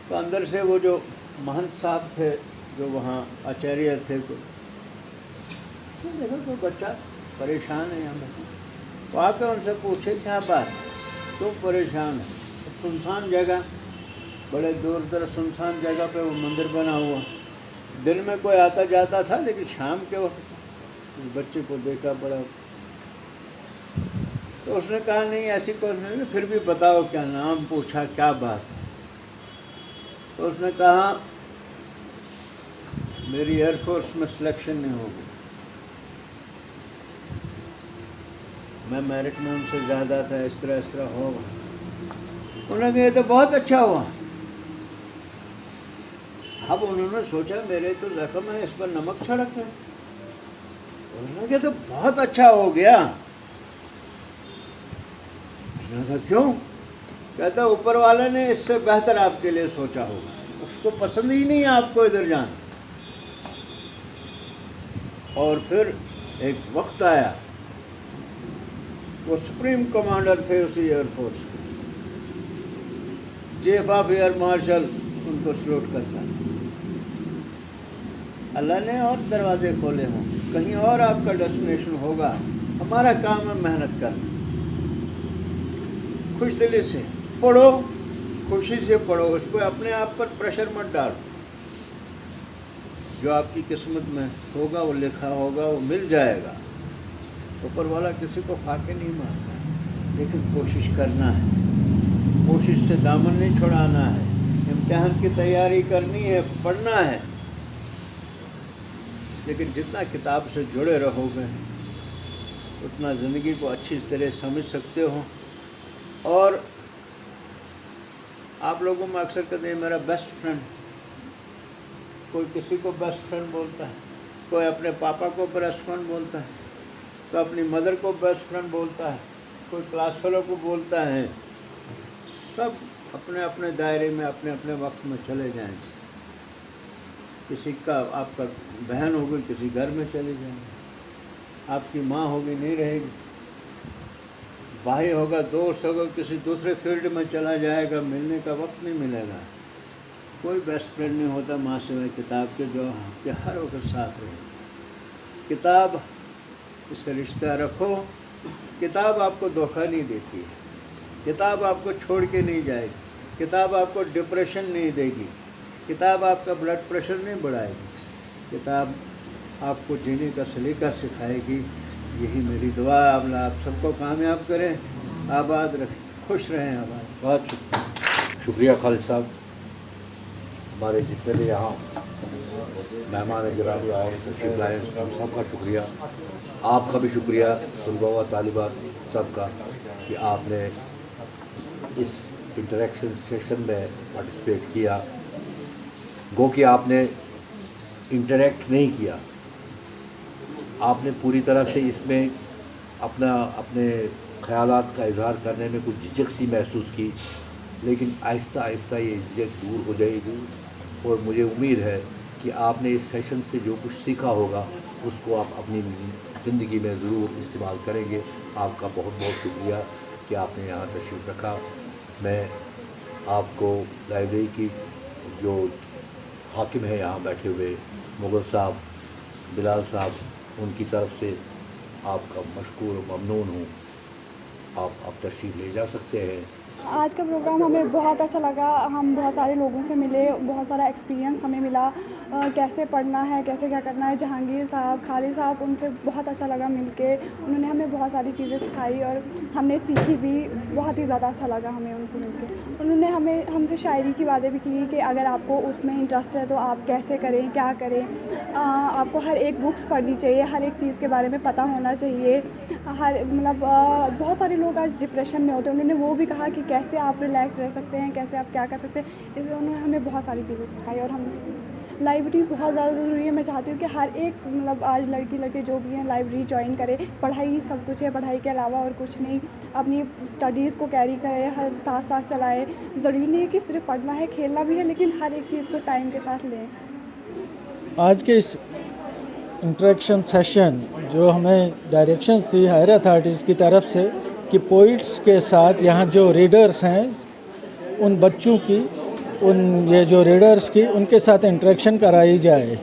S8: तो अंदर से वो जो महंत साहब थे, जो वहाँ आचार्य थे, तो देखो कोई बच्चा परेशान है यहाँ पर, तो आकर उनसे पूछे क्या बात, क्यों परेशान है। सुनसान जगह, बड़े दूर दराज सुनसान जगह पे वो मंदिर बना हुआ। दिन में कोई आता जाता था, लेकिन शाम के वक्त उस बच्चे को देखा बड़ा, तो उसने कहा नहीं ऐसी कोई नहीं, फिर भी बताओ क्या नाम, पूछा क्या बात है। तो उसने कहा मेरी एयरफोर्स में सिलेक्शन नहीं होगी, मैं मेरिट में उनसे ज़्यादा था, इस तरह होगा। उन्होंने कहा ये तो बहुत अच्छा हुआ। अब उन्होंने सोचा मेरे तो जख्म है, इस पर नमक छिड़क रहे। उन्होंने कहा तो बहुत अच्छा हो गया। उसने कहा क्यों? कहता ऊपर वाले ने इससे बेहतर आपके लिए सोचा होगा, उसको पसंद ही नहीं है आपको इधर जाना। और फिर एक वक्त आया, वो सुप्रीम कमांडर थे उसी एयरफोर्स के, चीफ ऑफ एयर मार्शल उनको सल्यूट करता है। अल्लाह ने और दरवाजे खोले हों, कहीं और आपका डेस्टिनेशन होगा। हमारा काम है मेहनत करना, खुश दिली से पढ़ो, खुशी से पढ़ो, उसको अपने आप पर प्रेशर मत डालो। जो आपकी किस्मत में होगा वो लिखा होगा वो मिल जाएगा। ऊपर वाला किसी को फाके नहीं मारता, लेकिन कोशिश करना है, कोशिश से दामन नहीं छुड़ाना है, इम्तिहान की तैयारी करनी है, पढ़ना है। लेकिन जितना किताब से जुड़े रहोगे उतना ज़िंदगी को अच्छी तरह समझ सकते हो। और आप लोगों में अक्सर कहते हैं मेरा बेस्ट फ्रेंड, कोई किसी को बेस्ट फ्रेंड बोलता है, कोई अपने पापा को बेस्ट फ्रेंड बोलता है, कोई अपनी मदर को बेस्ट फ्रेंड बोलता है, कोई क्लास फेलो को बोलता है। सब अपने अपने दायरे में अपने अपने वक्त में चले जाएंगे। किसी का आपका बहन होगी किसी घर में चले जाएंगे, आपकी माँ होगी नहीं रहेगी, भाई होगा, दोस्त होगा, किसी दूसरे फील्ड में चला जाएगा, मिलने का वक्त नहीं मिलेगा। कोई बेस्ट फ्रेंड नहीं होता माँ सिवाय किताब के, जो आपके हर वक्त साथ रहे। किताब इससे रिश्ता रखो। किताब आपको धोखा नहीं देती है, किताब आपको छोड़ के नहीं जाएगी, किताब आपको डिप्रेशन नहीं देगी, किताब आपका ब्लड प्रेशर नहीं बढ़ाएगी, किताब आपको जीने का सलीका सिखाएगी। यही मेरी दुआ है। आप सबको कामयाब करें, आबाद रखें, खुश रहें, आबाद। बहुत शुक्रिया।
S2: शुक्रिया खालिद साहब। हमारे जितने भी यहाँ मेहमान गिरामी आए, तशरीफ लाए, उन सबका शुक्रिया। आपका भी शुक्रिया, तलबा व तालिबात सबका, कि आपने इस इंटरेक्शन सेशन में पार्टिसिपेट किया। गो कि आपने इंटरेक्ट नहीं किया, आपने पूरी तरह से इसमें अपने ख़यालात का इजहार करने में कुछ झिझक सी महसूस की, लेकिन आहिस्ता आहिस्ता ये झिझक दूर हो जाएगी। और मुझे उम्मीद है कि आपने इस सेशन से जो कुछ सीखा होगा उसको आप अपनी ज़िंदगी में ज़रूर इस्तेमाल करेंगे। आपका बहुत बहुत शुक्रिया कि आपने यहाँ तशरीफ़ रखा। मैं आपको लाइब्रेरी की जो हाकिम है यहाँ बैठे हुए, मुग़ल साहब, बिलाल साहब, उनकी तरफ से आपका मशकूर व ममनून हूँ। आप अब तशरीफ़ ले जा सकते हैं।
S9: आज का प्रोग्राम हमें बहुत अच्छा लगा। हम बहुत सारे लोगों से मिले, बहुत सारा एक्सपीरियंस हमें मिला, कैसे पढ़ना है, कैसे क्या करना है। जहांगीर साहब, खालिद साहब, उनसे बहुत अच्छा लगा मिलके। उन्होंने हमें बहुत सारी चीज़ें सिखाई और हमने सीखी भी। बहुत ही ज़्यादा अच्छा लगा हमें उनसे मिलके। उन्होंने हमसे शायरी की बातें भी की कि अगर आपको उसमें इंटरेस्ट है तो आप कैसे करें, क्या करें। आपको हर एक बुक्स पढ़नी चाहिए, हर एक चीज़ के बारे में पता होना चाहिए। बहुत सारे लोग आज डिप्रेशन में होते हैं, उन्होंने वो भी कहा कि कैसे आप रिलैक्स रह सकते हैं, कैसे आप क्या कर सकते हैं। इसलिए उन्होंने हमें बहुत सारी चीज़ें सिखाई। और हम लाइब्रेरी बहुत ज़्यादा ज़रूरी है। मैं चाहती हूँ कि हर एक आज लड़की लड़के जो भी हैं लाइब्रेरी ज्वाइन करें। पढ़ाई सब कुछ है, पढ़ाई के अलावा और कुछ नहीं। अपनी स्टडीज़ को कैरी करें, हर साथ साथ चलाएं। ज़रूरी नहीं है कि सिर्फ पढ़ना है, खेलना भी है, लेकिन हर एक चीज़ को टाइम के साथ लें।
S7: आज के इस इंटरेक्शन सेशन जो हमें डायरेक्शंस थी हायर अथॉरिटीज़ की तरफ से कि पोइट्स के साथ यहाँ जो रीडर्स हैं उन बच्चों की, ये जो रीडर्स की, उनके साथ इंटरेक्शन कराई जाए।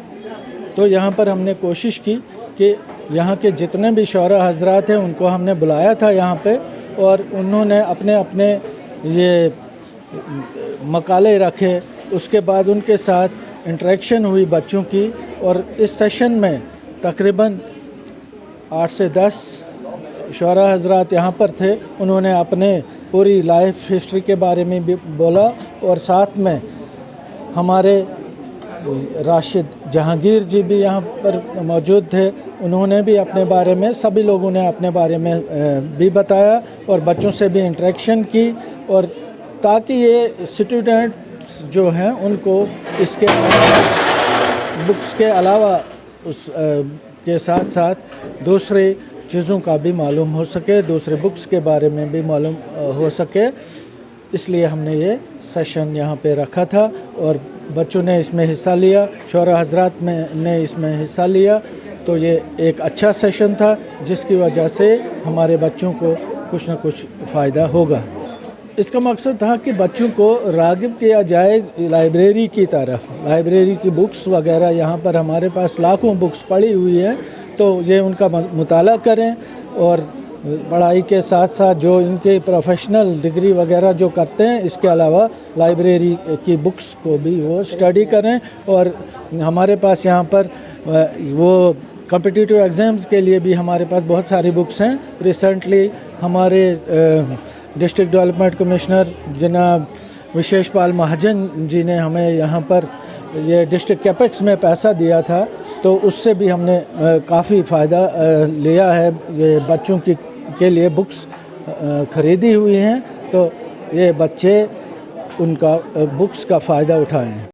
S7: तो यहाँ पर हमने कोशिश की कि यहाँ के जितने भी शौरा हजरात हैं उनको हमने बुलाया था यहाँ पे, और उन्होंने अपने अपने ये मकाले रखे। उसके बाद उनके साथ इंटरेक्शन हुई बच्चों की। और इस सेशन में तकरीबन 8 से 10 शौरा हजरात यहाँ पर थे। उन्होंने अपने पूरी लाइफ हिस्ट्री के बारे में भी बोला, और साथ में हमारे राशिद जहांगीर जी भी यहाँ पर मौजूद थे। उन्होंने भी अपने बारे में, सभी लोगों ने अपने बारे में भी बताया और बच्चों से भी इंटरेक्शन की। और ताकि ये स्टूडेंट्स जो हैं उनको इसके बुक्स के अलावा उस के साथ साथ दूसरे चीज़ों का भी मालूम हो सके, दूसरे बुक्स के बारे में भी मालूम हो सके। इसलिए हमने ये सेशन यहाँ पे रखा था और बच्चों ने इसमें हिस्सा लिया, शौरा हजरात ने इसमें हिस्सा लिया। तो ये एक अच्छा सेशन था जिसकी वजह से हमारे बच्चों को कुछ न कुछ फ़ायदा होगा। इसका मकसद था कि बच्चों को राग़िब किया जाए लाइब्रेरी की तरफ। लाइब्रेरी की बुक्स वगैरह यहाँ पर हमारे पास लाखों बुक्स पड़ी हुई हैं, तो ये उनका मुताला करें और पढ़ाई के साथ साथ जो इनके प्रोफेशनल डिग्री वगैरह जो करते हैं, इसके अलावा लाइब्रेरी की बुक्स को भी वो स्टडी करें। और हमारे पास यहाँ पर वो कॉम्पिटिटिव एग्ज़ाम्स के लिए भी हमारे पास बहुत सारी बुक्स हैं। रिसेंटली हमारे डिस्ट्रिक्ट डेवलपमेंट कमिश्नर जनाब विशेष पाल महाजन जी ने हमें यहाँ पर ये डिस्ट्रिक्ट कैपेक्स में पैसा दिया था, तो उससे भी हमने काफ़ी फ़ायदा लिया है। ये बच्चों के लिए बुक्स ख़रीदी हुई हैं, तो ये बच्चे उनका बुक्स का फ़ायदा उठाएं।